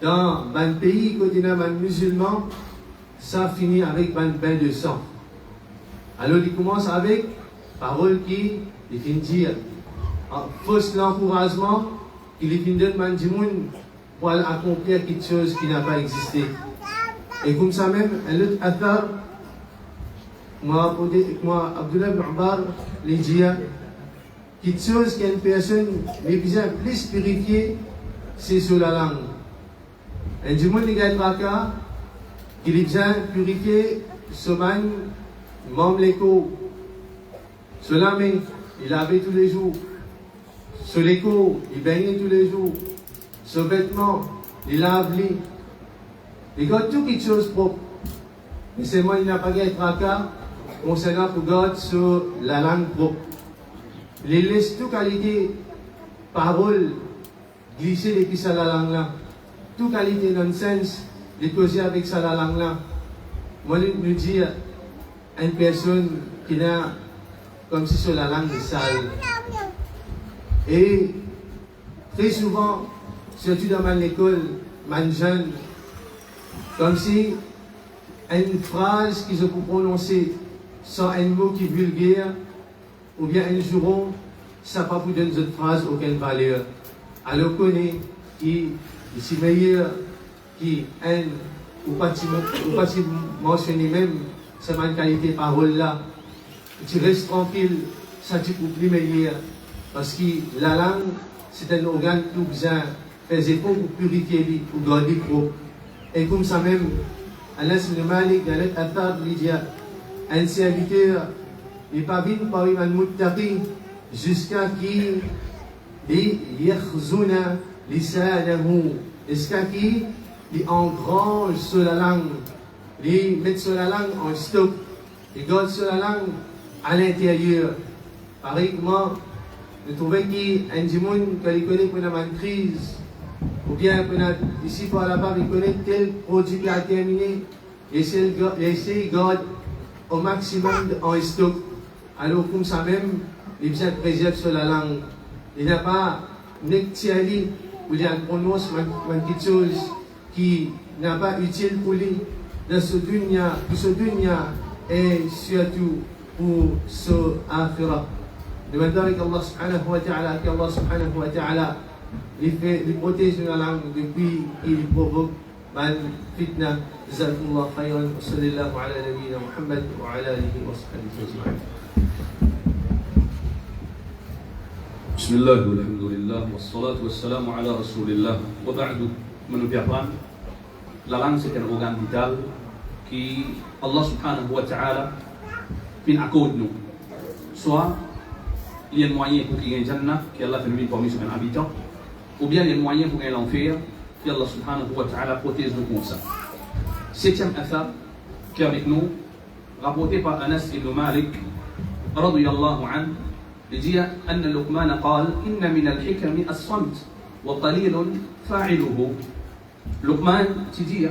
dans un pays côté d'un musulman, ça finit avec un bain de sang. Alors il commence avec parole qui finit dire fausse l'encouragement qu'il finit de demander pour accomplir quelque chose qui n'a pas existé. Et comme ça même, un autre athar, moi Abdullah ibn Umar, les dit quelque chose qu'une personne les besoin plus purifiée, c'est sur la langue. Un du monde qui a tracas, qui est besoin purifier, ce man, membre l'écho, sur la main, il lavait tous les jours, sur l'écho, il baignait tous les jours, ce vêtement, il lave-les. Il garde tout quelque chose propre. Mais c'est moi, il n'a pas de tracas concernant pour garder sur la langue propre. Il laisse toute qualité parole glisser depuis ça la langue là. Toute qualité nonsense, les causer avec ça la langue là. Moi, je nous dis à une personne qui n'a comme si sur la langue sale. Et très souvent, surtout dans l'école, man jeune, comme si une phrase qu'ils ont prononcée sans un mot qui est vulgaire, ou bien un juron, ça n'a pas pour donner cette phrase aucune valeur. Alors qu'on est qui est meilleur, qui un ou pas mentionner même cette qualité de parole là, tu restes tranquille, ça tu peux plus meilleur. Parce que la langue, c'est un organe qui besoin faire des efforts pour purifier, pour garder propre. Et comme ça même, Anas ibn Malik, dans l'Athar, il dit un serviteur n'est pas venu par un muttaqi jusqu'à qu'il yakhzuna lisanahu, jusqu'à qu'il engrange sur la langue, il met sur la langue en stock, il garde sur la langue à l'intérieur. Pareillement, je trouvais qu'il y a un monde qui connaît pour une crise, ou bien ici par là-bas, il connaît tel produit qui a terminé, et essayer de garder au maximum en stock. Alors, comme ça même, il besoin de préserver sur la langue. Il n'y a pas nectiali, ou il y a une prononce, quelque chose qui n'est pas utile pour lui dans ce dunya, et surtout pour ce akhirah. Demandons avec Allah subhanahu wa ta'ala, qu'Allah subhanahu wa ta'ala les protège de la langue depuis qu'il provoque mal fitna. Jazakumullah khayran wa sallallahu ala nabiyyina Muhammad wa ala alihi wa sahbihi ajma'in. Bismillah, alhamdulillah, wassalatu wassalamu ala rasulillah. Wa ba'du, menunjukkan la langue c'est un organe vital qui Allah subhanahu wa ta'ala fin accorde nous. Soit il y a un moyen pour qu'il y ait un jannah, qui Allah fait lui parmi ses habitants, ou bien il y a un moyen pour qu'il y ait l'enfer, qui Allah subhanahu wa ta'ala protège nous comme ça. Septième athar qui est avec nous, rapporté par Anas ibn Malik, radiyallahu anhu, il dit أن لقمان قال إن من الحكم الصمت وقليل فاعله. Luqman, tu dis,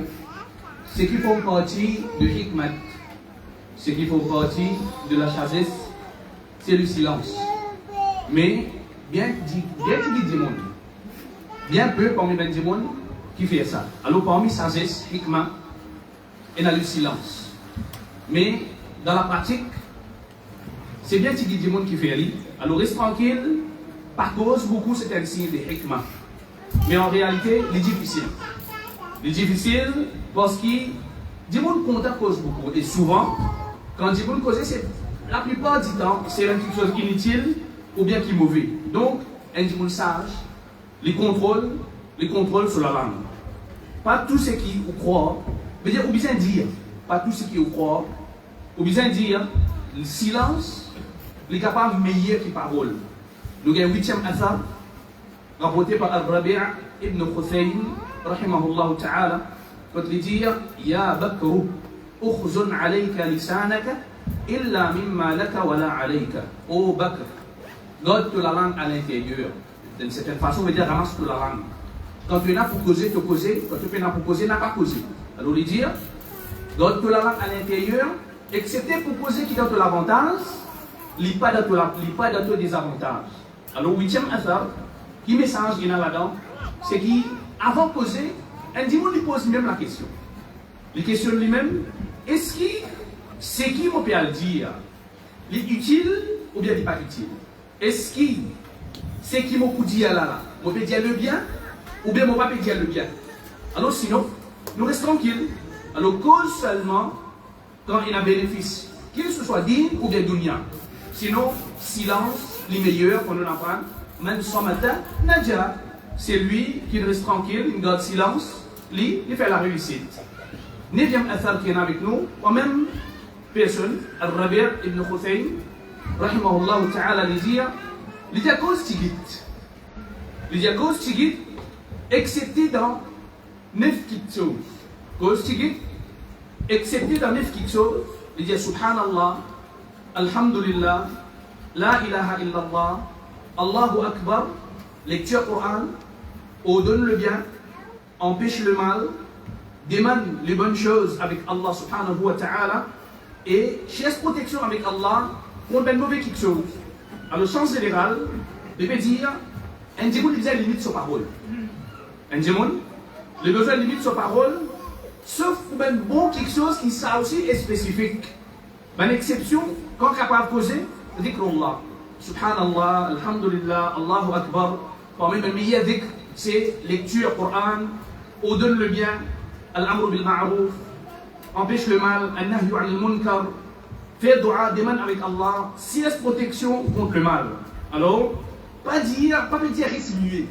ce qui font partie de hikmat, ce qui font partie de la sagesse, c'est le silence. Mais bien qu'il dit monde, bien peu parmi les gens qui fait ça. Alors parmi sagesse, hikmah, il y a le silence. Mais dans la pratique, c'est bien qu'il dit monde qui fait ça. Alors reste tranquille, par cause, beaucoup c'est un signe de hikmah. Mais en réalité, il est difficile. Il est difficile parce que Dimoun contact cause beaucoup. Et souvent, quand Dimoun cause, c'est la plupart du temps, c'est quelque chose inutile ou bien qui est mauvais. Donc, un Dimoun sage, les contrôle sur la langue. Pas tout ce qui vous croit, veut dire, ou bien dire, pas tout ce qui vous croit, ou bien dire, le silence, est capable de meilleur que parole. Nous avons un 8e athar, rapporté par Al-Rabi' ibn Khuthayn, rahimahullah ta'ala, quand il dit Ya Bakru, ukhzun alayka lisanaka, illa mimma laka wala alayka. Oh Bakr, garde la langue à l'intérieur. D'une certaine façon, on veut dire ramasse la langue. Quand tu es là pour causer, te causer. Quand tu es là pour causer, n'a pas causé. Alors il dit garde la langue à l'intérieur, excepté pour causer qui donne l'avantage, il pas de désavantage. Alors 8e athar, qui message il y a là-dedans, c'est qu'avant de causer, un démon lui pose même la question. Il questionne lui-même, est-ce que ce qui m'a pu le dire, il est utile ou bien il n'est pas utile? Est-ce que ce qui m'a pu dire là, m'a pu dire le bien ou bien m'a pas pu dire le bien? Alors sinon, nous restons tranquilles. Alors cause seulement quand il y a bénéfice, qu'il se soit digne ou bien dunya. Sinon, silence, les meilleurs qu'on nous apprend, même ce matin, Nadja, c'est lui qui reste tranquille, il garde silence, lui, il fait la réussite. 9e athar qui est avec nous, ou même personne, Al-Rabi' ibn Khuthayn, rahimahullah ta'ala, il dit à cause tigit. Il dit à cause tigit, excepté dans 9 petites choses. Cause tigit, excepté dans 9 petites choses, il dit Subhanallah, Alhamdulillah, La ilaha illallah, Allahu Akbar, lecture Coran, ordonne le bien, empêche le mal, demande les bonnes choses avec Allah subhanahu wa ta'ala et cherche protection avec Allah contre une mauvaise quelque chose. Alors, au sens général, il peut dire un démon qui limite sa parole. Un démon, le besoin limite sa parole, sauf pour un bon quelque chose qui ça aussi est spécifique. Une exception, quand capable de causer, dhikrullah. Subhanallah, Alhamdulillah, Allahu Akbar. Parmi les meilleurs dhikr, c'est lecture Coran, ordonne le bien, al-amr bil ma'ruf, empêche le mal, al-nahyu anil munkar, faire dua, demande avec Allah, sieste protection contre le mal. Alors, pas dire résimuer,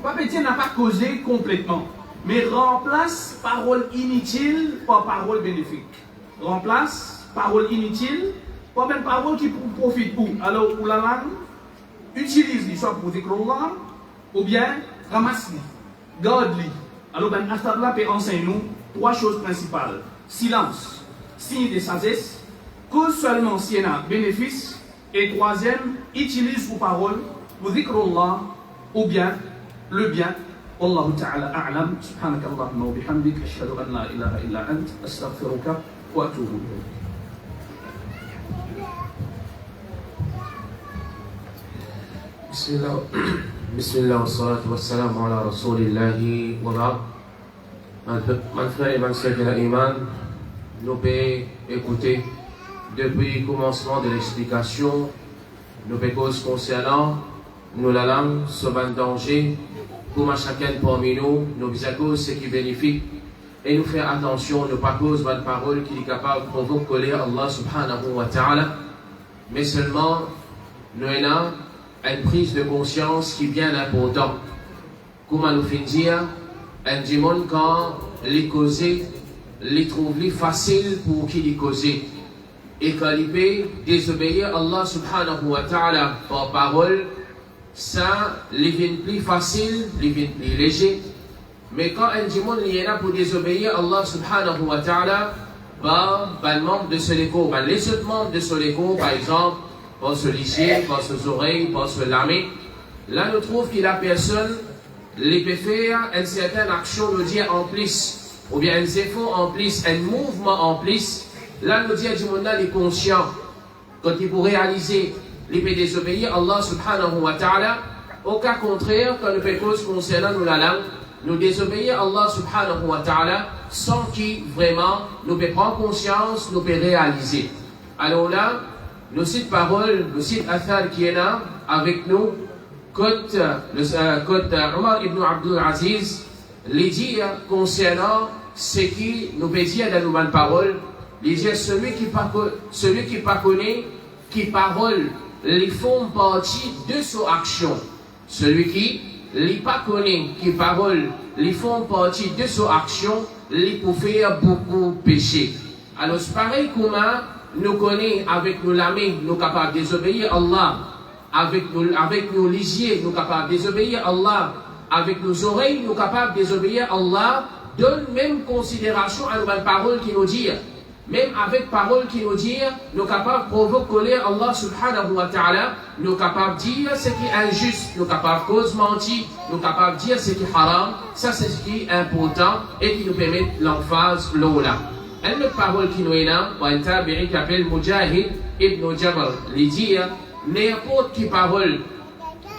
pas dire n'a pas causé complètement, mais remplace parole inutile par parole bénéfique. Remplace parole inutile par même parole qui profite pour. Alors, pour la langue, utilise-les soit pour dhikrullah, ou bien ramasse-les, garde-les. Alors, ben, athar là peut enseigner nous 3 choses principales. Silence, signe de sagesse, cause seulement s'il y a bénéfice, et 3e, utilise vos paroles pour dhikrullah, ou bien le bien. Wallahu ta'ala a'lam, subhanaka Allahumma wa bihamdik, ashhadu an la ilaha illa ant, astaghfiruka wa atubu ilayk. Bismillah wa salatu wa salam ala rasulillahi wa ba'd. Mon frère et ma sœur de l'Iman, nous pouvons écouter depuis le commencement de l'explication, nous pouvons causes concernant nous la langue, sur un danger, pour chacun parmi nous, nous avons ce qui bénéfique et nous faire attention, ne pas cause une parole qui est capable de provoquer Allah subhanahu wa ta'ala, mais seulement nous avons une prise de conscience qui est bien importante. Comme nous finissons dire, un démon quand les causer, les trouve facile pour qui les causer. Et quand il peut désobéir Allah subhanahu wa ta'ala par parole, ça les vient plus facile, les vient plus léger. Mais quand un démon est là pour désobéir Allah subhanahu wa ta'ala, par le membre de ce léco, les autres membres de ce léco, par exemple, par ce lycée, par ses oreilles, par ce lamé, là nous trouvons que la personne les peut faire une certaine action, nous dit en plus, ou bien un effort en plus, un mouvement en plus. Là nous dit du monde est conscient quand il peut réaliser, il peut désobéir Allah subhanahu wa ta'ala. Au cas contraire, quand nous faisons cause concernant nous la langue, nous désobéir Allah subhanahu wa ta'ala sans qu'il vraiment nous peut prendre conscience, nous peut réaliser. Alors là, nous cite parole, nous cite athar qui est là avec nous, côté Omar ibn Abdul Aziz, les dire concernant ce qui nous peut dire dans nos bonnes paroles, les dire celui qui pas connaît, qui parole, les font partie de son action. Celui qui les pas connaît, qui parole, les font partie de son action, les pour faire beaucoup péché. Alors c'est pareil comment nous connaît avec nos lames, nous capables de désobéir à Allah, avec nos lisiers, nous capables de désobéir à Allah, avec nos oreilles, nous capables de désobéir à Allah, donne même considération à nos paroles qui nous disent. Même avec paroles qui nous disent, nous capables de provoquer Allah subhanahu wa ta'ala, nous capables de dire ce qui est injuste, nous capables de cause mentir, nous capables de dire ce qui est haram, ça c'est ce qui est important et qui nous permet l'emphase là. Une autre parole qui nous est là, un tabi'i qui s'appelle Mujahid ibn Jabal, il dit, n'importe quelle parole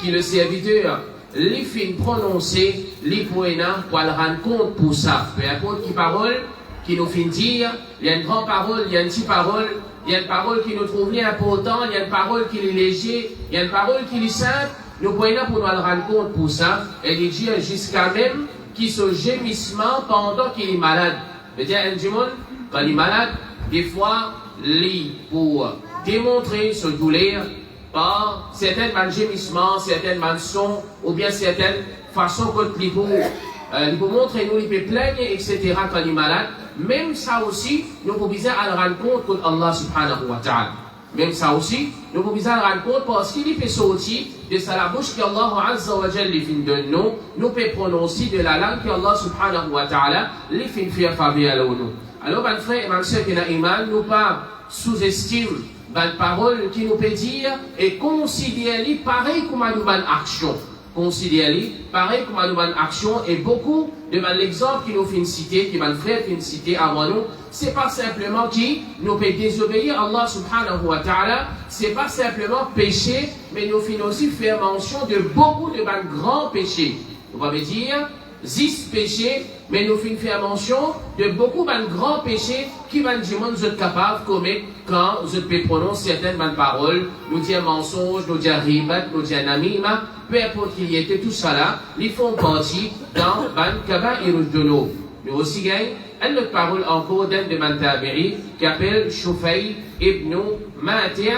qui le serviteur les fin prononcer, les poènes pour le rendre compte pour ça. Peu importe quelle parole qui nous fait dire, il y a une grande parole, il y a une petite parole, il y a une parole qui nous trouve important, il y a une parole qui est légère, il y a une parole qui est simple, nous pouvons pour nous rendre compte pour ça, et il dit jusqu'à même qu'il se gémissement pendant qu'il est malade. C'est-à-dire, un monde, quand il est malade, des fois, pour démontrer ce douleur par certains gémissements, certains sons, ou bien certaines façons qu'il peut montrer, nous, il peut plaindre, etc. quand il est malade. Même ça aussi, nous pouvons à le rendre compte contre Allah subhanahu wa ta'ala. Même ça aussi, nous pouvons le rendre compte parce qu'il peut sortir de sa bouche qu'Allah azza wa jalla fin de nous peut prononcer de la langue qu'Allah subhanahu wa ta'ala les fin faire faveur à nous. Alors, mes frères et mes sœurs qui ont iman, nous pas sous-estime les paroles qui nous peut dire et considérer pareil comme une bonne action. Considérer pareil comme une bonne action et beaucoup de l'exemple qui nous fait citer, qui mon frère fait citer avant nous, c'est pas simplement qui nous peut désobéir à Allah subhanahu wa ta'ala, c'est pas simplement péché, mais nous fait aussi faire mention de beaucoup de grands péchés. On va dire 10 péchés, mais nous finissons faire mention de beaucoup de grands péchés qui vont dire vous êtes capable de commettre quand vous pouvez prononcer certaines bonnes paroles, nous dire mensonge, nous dire ribat, nous dire namima, peu importe qu'il y ait tout ça là, ils font partie dans ban kaba'ir al-dhunub. Mais aussi gagne une autre parole encore d'un de Mantabiri qui appelle Shufay ibn Mati'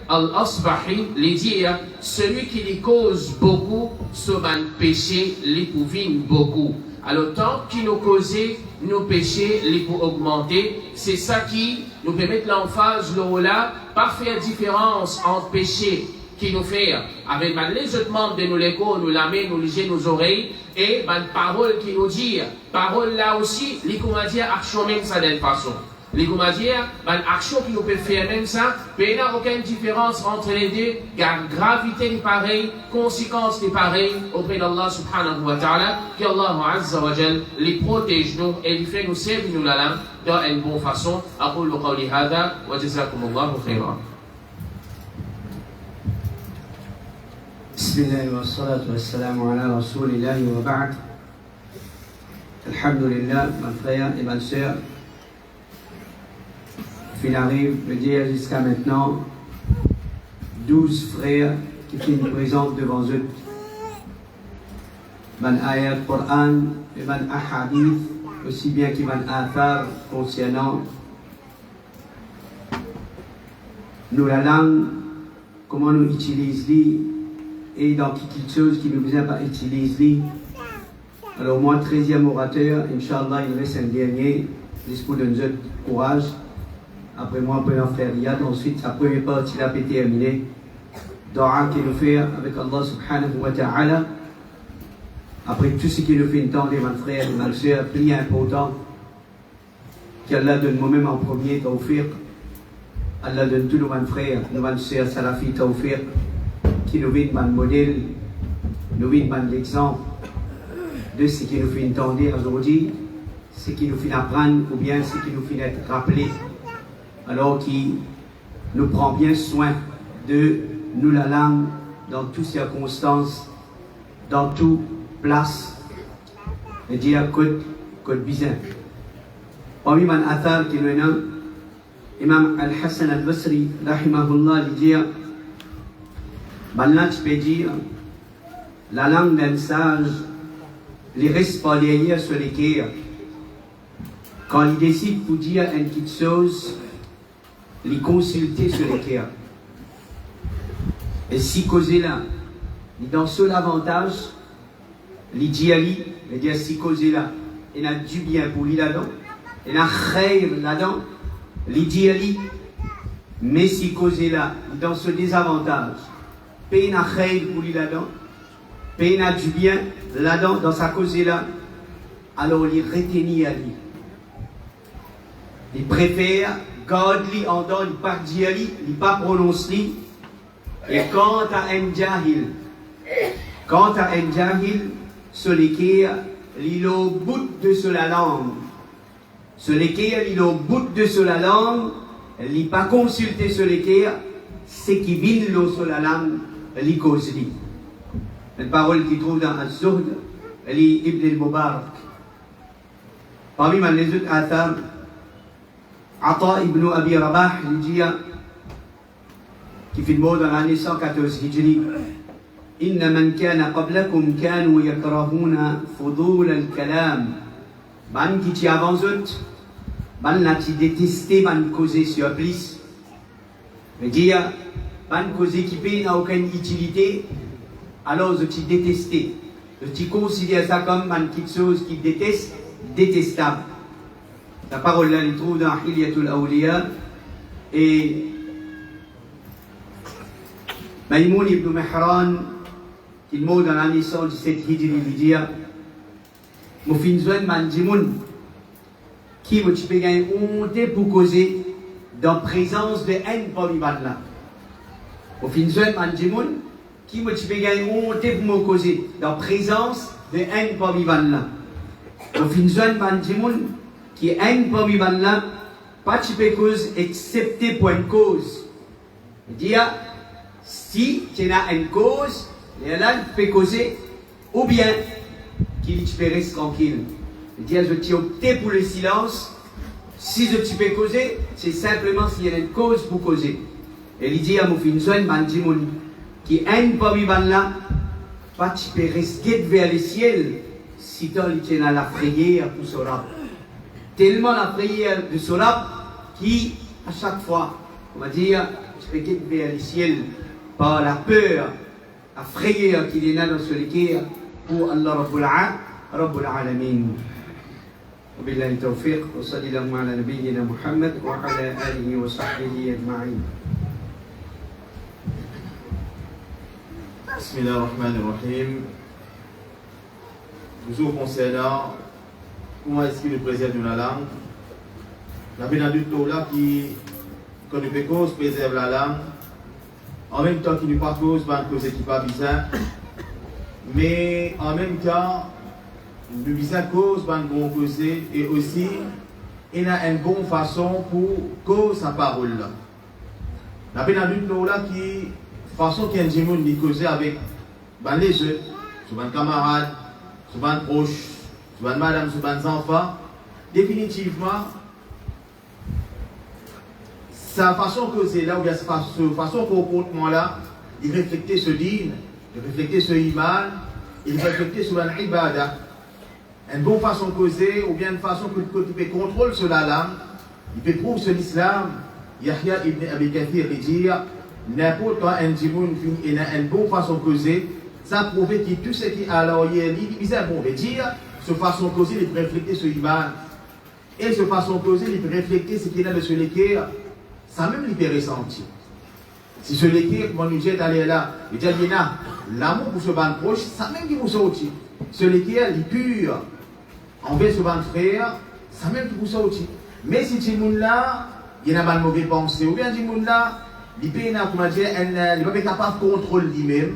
al-Asbahi, les dire celui qui les cause beaucoup, ce péché les pouvait beaucoup. Alors tant qu'il nous causait nos péchés, les pour augmenter, c'est ça qui nous permet l'emphase là, pas faire différence entre péché qui nous fait avec les autres membres de nos léco, nous la main, nous liger nos oreilles et parole qui nous dit, parole là aussi, les comment dire action même ça d'une façon. Les comment dire, action qui nous peut faire même ça, mais il n'y a aucune différence entre les deux, car gravité est pareille, conséquence est pareille auprès d'Allah subhanahu wa ta'ala, qu'Allah azza wa jal les protège nous et les fait nous servir nous la dans une bonne façon. أقول قولي هذا وجزاكم الله خيرا. بسم الله والصلاة والسلام على رسول الله وبعد. الحمد لله, mes frères et mes sœurs. Il arrive de dire jusqu'à maintenant 12 frères qui nous présentent devant eux. Man ayat Coran et man ahadith, aussi bien qu'il man athar concernant nous la langue, comment nous utilisons et dans quelque chose qui nous vient pas utiliser. Alors moi, 13e orateur, Inch'Allah, il reste un dernier, juste pour donner courage. Après moi, on peut en faire Riyad. Ensuite, sa première partie là peut terminer. Dua qu'il nous fait avec Allah subhanahu wa ta'ala. Après tout ce qu'il nous fait entendre, mes frères et mes sœurs, plus important, qu'Allah donne moi-même en premier tawfiq. Allah donne tous nos frères, nos sœurs salafi tawfiq, qui nous viennent un modèle, nous viennent l'exemple de ce qui nous fait entendre aujourd'hui, ce qui nous fait apprendre ou bien ce qui nous fait être rappelé. Alors qui nous prend bien soin de nous la langue dans toutes circonstances, dans toute place, et dire code bizarre. Parmi les athar qui nous est là, Imam Al-Hassan Al-Basri, rahimahullah, il dit, maintenant tu peux dire, la langue d'un sage, les reste pas derrière sur les quais. Quand il décide pour dire une petite chose, les consulter sur les quais. Et si causer là, dans ce avantage, les diali, les dire si causer là, il y a du bien pour lui là-dedans, il y a khair là-dedans, les diali, mais si causer là, dans ce désavantage, il y a khair pour lui là-dedans, il y a du bien là-dedans, dans sa cause là, alors il retenir à lui. Il préfère garder en dedans, il part diali, il pas prononcer. Et quant à un jahil, celui qui est au bout de la langue, celui qui est au bout de la langue, il n'est pas consulté celui qui est, c'est qui vient sur la langue, il cause. Une parole qui trouve dans Al-Zuhd, elle est Ibn al-Mubarak. Parmi les autres athars, Ata ibn Abi Rabah, il dit, qui fait le mot dans l'année 114 Hijri, Inna man kana qablakum kanu yakrahuna fudul al-kalam. Ban qui t'y avance, ban n'a t'y détesté, ban causé sur plus. Mais dire, ban causé qui n'a aucune utilité, alors je t'y détesté. Je t'y considère ça comme une chose qui déteste, détestable. La parole là, il trouve dans Hilyatul Awliya et Maïmoun ibn Mihran, qui mot dans l'année 117 Hijri, il dit Moufinzouan Mandimoun, qui me tu peux gagner honte pour causer dans présence de haine pour l'Ibadla. Moufinzouan Mandimoun, qui me tu peux gagner honte pour me causer dans présence de haine pour l'Ibadla. Moufinzouan Mandimoun, qui est haine pour l'Ibadla, pas tu peux cause excepté pour une cause. Il dit si tu as une cause, là tu peux causer, ou bien qu'il tu peux rester tranquille. Il dit je t'ai opté pour le silence. Si je tu peux causer, c'est simplement s'il y a une cause pour causer. Et il dit à Moufinzouan Mandimoun, qui aime pas là, pas tu peux rester vers le ciel si tu as la prière pour Sorab. Tellement la prière de Sorab qui, à chaque fois, on va dire, tu peux quitter vers le ciel par la peur, la frayeur qu'il est là dans ce liquide pour Allah Rabbul Alamin. وبالله التوفيق وصلى الله على نبينا محمد وعلى آله وصحبه أجمعين. Bismillahirrahmanirrahim. Toujours concernant comment est-ce qu'il préserve la langue. La pénalité là qui, quand nous pécons, préserve la langue. En même temps qu'il nous pas cause, pas une cause qui pas bizarre. Mais en même temps, nous bizarre cause, pas une bonne cause. Et aussi, il y a une bonne façon pour cause sa parole là. La pénalité là qui, façon qu'il y a des gens qui causent avec les jeux, sur les camarades, sur les proches, sur les madames, sur les enfants, définitivement, sa façon de causer là, ou bien sa façon de comportement là, il reflète ce din, il reflète ce iman, il reflète sur l'ibada. Une bonne façon de causer, ou bien une façon que tu peux contrôler sur la langue, il peut prouver sur l'islam. Yahya ibn Abi Kathir dit n'importe quoi un djimoun qui a une bonne façon de causer, ça prouve que tout ce qui alors il est bon de dire, cette façon de causer, il peut refléter ce iman. Et cette façon de causer, il peut refléter ce qu'il a de ce l'équerre, ça même il peut ressentir. Si ce l'équerre, comme nous dit d'aller là, il dit l'amour pour ce ban proche, ça même qui vous sortir. Ce l'équerre, il est pur envers ce ban frère, ça même qui vous sortir. Mais si djimoun là, il y a une mauvaise pensée, ou bien djimoun là, il n'est pas capable de contrôler lui-même.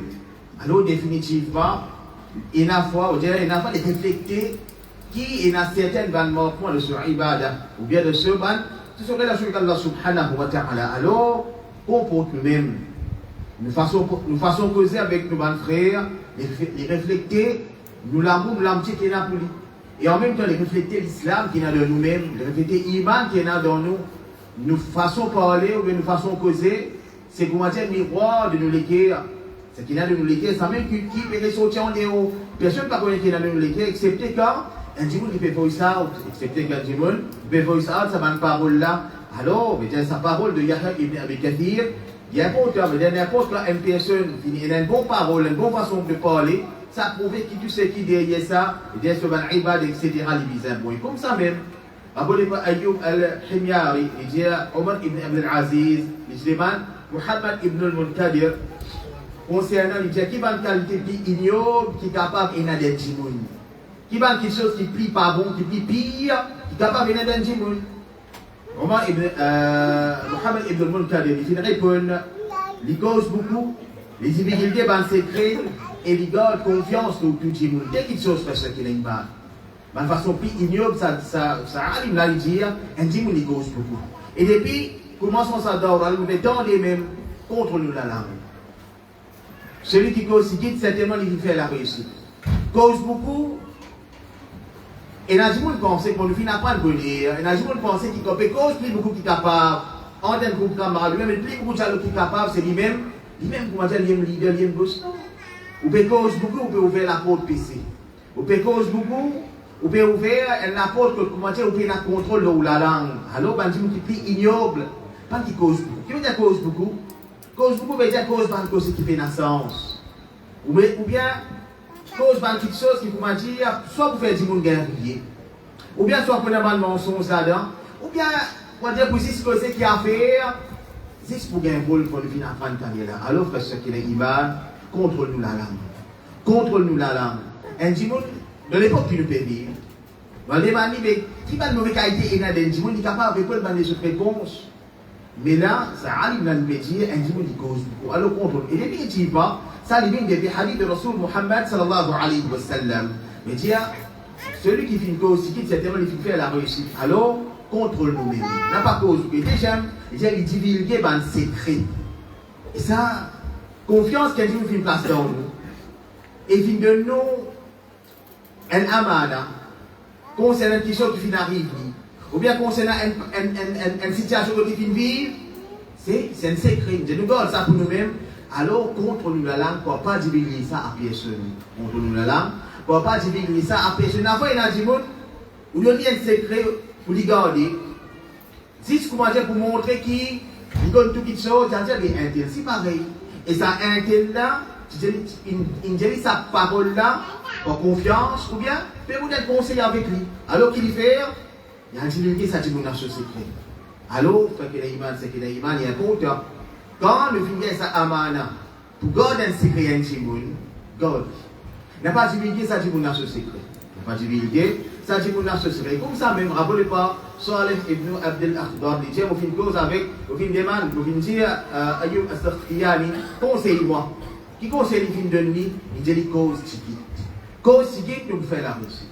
Alors, définitivement, il y a une fois, il refléter qui est dans certaines manquements de ce ibadah, ou bien de ce ban, ce serait la chose qu'Allah subhanahu wa ta'ala. Alors, comporte nous-mêmes. Nous faisons causer avec nos bons frères, les refléter, nous l'amour, nous l'amitié qui est là pour lui. Et en même temps, les refléter l'islam qui est dans nous-mêmes, les refléter l'iman qui est là dans nous. Nous façons parler ou bien nous façons causer, c'est comment dire miroir de nous l'équerre. C'est qu'il a de nous l'écrire, ça même qui peut ressortir en déo. Personne ne peut connaître qu'il a de nous l'écrire, excepté quand un dimanche qui peut voice out, excepté qu'un dimanche peut voice out, ça va une parole là. Alors, sa parole de Yahya ibn Abi Kathir, il y a un bon terme, n'importe quand une personne il a une bonne parole, une bonne façon de parler, ça prouve qui tu sais qui derrière ça, derrière ce ban ibad, etc. les bizarres. Comme ça même. Abonnez-vous à Ayoub al-Himyari, il dit Omar ibn Abdel Aziz, il dit Muhammad ibn al-Munkadir, concernant, il dit qui va une qualité plus ignoble, qui est capable d'être un djimoun. Qui va quelque chose qui est plus pas bon, qui est plus pire, qui est capable d'être un djimoun. Omar ibn Muhammad ibn al-Munkadir, il répond, il cause beaucoup, les difficultés dans le secret, et il garde confiance dans tout djimoun. Dès qu'il chose fait ce qu'il a une barre. De façon plus ignoble, ça arrive là, il dit, un djimoun, il cause beaucoup. Et depuis, commençons à d'or, nous mettons les mêmes contre nous la langue. Celui qui cause si quitte, certainement, il fait la réussite. Cause beaucoup. Et il y a des gens qui pensent qu'on ne finit pas de lire. Il y a des gens qui pensent qu'il peut cause plus beaucoup qui est capable. En tant que groupe camarade, lui-même, plus beaucoup de gens qui est capable, c'est lui-même, comment dire, lui-même leader, lui-même boss. Ou peut cause beaucoup, ou peut ouvrir la porte PC. Ou peut cause beaucoup, ou peut ouvrir la porte, comment dire, ou peut la contrôle de la langue. Alors, il y a des gens qui sont plus ignobles, pas qui cause beaucoup. Qui veut dire cause beaucoup? Cause beaucoup veut dire cause par cause qui fait naissance. Ou bien, cause par quelque chose qui comment dire, soit pour faire du monde guerrier, ou bien soit pour avoir un mensonge là-dedans, ou bien, on va dire pour juste causer qui a fait, juste pour gagner un rôle pour le finir à prendre carrière là. Alors, frère, ce qui est iman, contrôle-nous la langue. Contrôle-nous la langue. Un djimoun, de l'époque qui nous peut vivre, on demande, mais qui va de mauvaise qualité et n'a d'un djimoun, il est capable de répondre à des réponses. Mais là, ça arrive dans le métier, un djimoun il cause beaucoup. Alors, contrôle. Et définitivement, ça arrive des hadiths de Rasul Muhammad sallallahu alayhi wa sallam. Mais dire, celui qui fait une cause, c'est qu'il certainement il fait la réussite. Alors, contrôle nous-mêmes. N'a pas cause. Et déjà, il divulgue un secret. Et ça, confiance qu'un djimoun fait une place dans nous. Et il de nous un amana concernant quelque chose qui arrive. Ou bien concernant une situation qui finit vivre, c'est un secret. Je nous garde ça pour nous-mêmes. Alors, contre-nous la langue, pour ne pas divulguer ça à personne. Contre-nous la langue, pour ne pas divulguer ça à personne. Après, il y a des gens où il y a un secret pour les garder. Si je commence pour montrer qu'il donne tout quelque chose, c'est pareil. Et ça, là, il dit sa parole là, pour confiance, ou bien, peut-être être conseiller avec lui. Alors qu'il fait, il y a un divulgué ça, tu dans ce secret. Alors, c'est qu'il a iman, il y a un compteur. Quand le finir ça amana, pour garder un secret un djimoun, garde. N'a pas divulgué ça dans ce secret. N'a pas divulgué ça dans ce secret. Comme ça même, rappelez pas, Saleh ibn Abdel Akhdar, il dit, on fait une cause avec, on fait une demande, on fait dire, Ayoub Astakhtiyani, conseille-moi. Qui conseille les films de nuit, il dit, cause tigit. Cause tigit, nous faisons la réussite.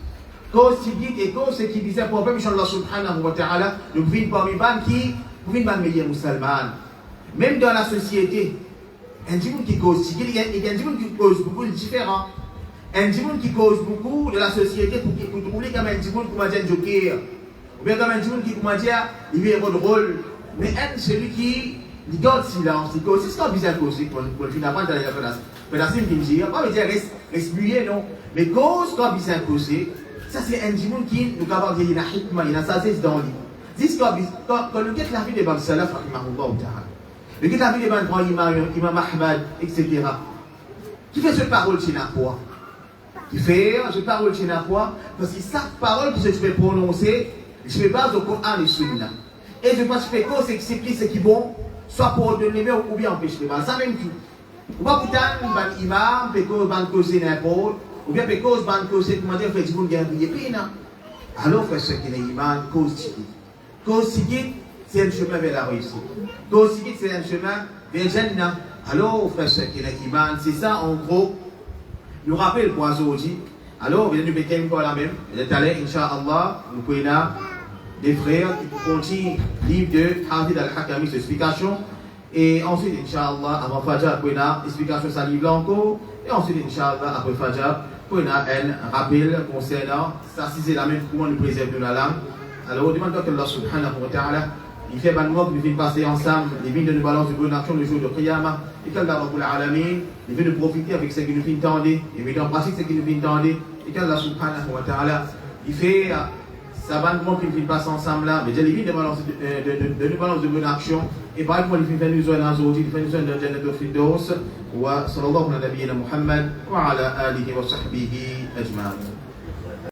Cause tigit et cause, c'est qui disait, pour même, Inch'Allah subhanahu wa ta'ala, nous vivons parmi les banques qui, nous vivons parmi les musulmans. Même dans la société, un djimoun qui cause, il y a un djimoun qui cause beaucoup de différents. Un djimoun qui cause beaucoup de la société pour trouver comme un djimoun qui dit un joker. Ou bien comme un djimoun qui dit il veut avoir de rôle. Mais celui qui garde silence, il cause. C'est ce qu'on a besoin de causer pour le finir dans la fédération qui me dit, pas dire reste muet, non. Mais cause qu'on a besoin de causer, ça c'est un djimoun qui nous capable de dire il a ça c'est dans lui. Quand nous guette la vie des Bab Salaf, le qui t'a vu les grands imam Ahmad, etc. Qui fait cette parole chez Napoua? Qui fait cette parole chez Napoua? Parce que cette parole que je vais prononcer, je me base au Coran et Sunna. Et je pense que c'est expliquer ce qui est bon, soit pour donner ou bien empêcher le mal. Ça même tout. Ou pas pour tant un imam, pécose, ban causer n'importe, ou bien pécose, ban causer, comment dire, fait du monde guerrier, puis non. Alors, fait ce qu'il est imam, cause tigit. Cause tigit, c'est un chemin vers la réussite. Cause tigit, c'est un chemin vers Jannah. Alors, frère, ce qui est iman, c'est ça en gros. Nous rappelle pour aujourd'hui. Alors, nous mettons encore la même. Vous êtes allés, Inch'Allah, nous pouvons là des frères qui continuent le livre de Hafid al-Hakami, c'est explication. Et ensuite, Inch'Allah, avant Fajr, nous pouvons explication de sa livre encore. Et ensuite, Inch'Allah, après Fajr, nous pouvons un rappel concernant, ça c'est la même comment nous préserver la langue. Alors, on demande que Allah subhanahu wa ta'ala, il fait ban mois, il fait passer ensemble, il vient de nous balancer de bonne action le jour de Qiyamah, et qu'Allah Rabbul Alamin, il vient de profiter avec ce qui nous fait entendre, il vient de pratique ce qui nous fait entendre, et qu'Allah Subhanahu wa Ta'ala, il fait sa bande mois qu'il fait passer ensemble là, mais il vient de nous balancer de bonne action, et par exemple, il fait nous jouer dans Zoti, il fait nous jouer dans Jannat al-Firdaus, wa sallallahu ala nabiyyina Muhammad, wa ala alihi wa sahbihi ajma'in.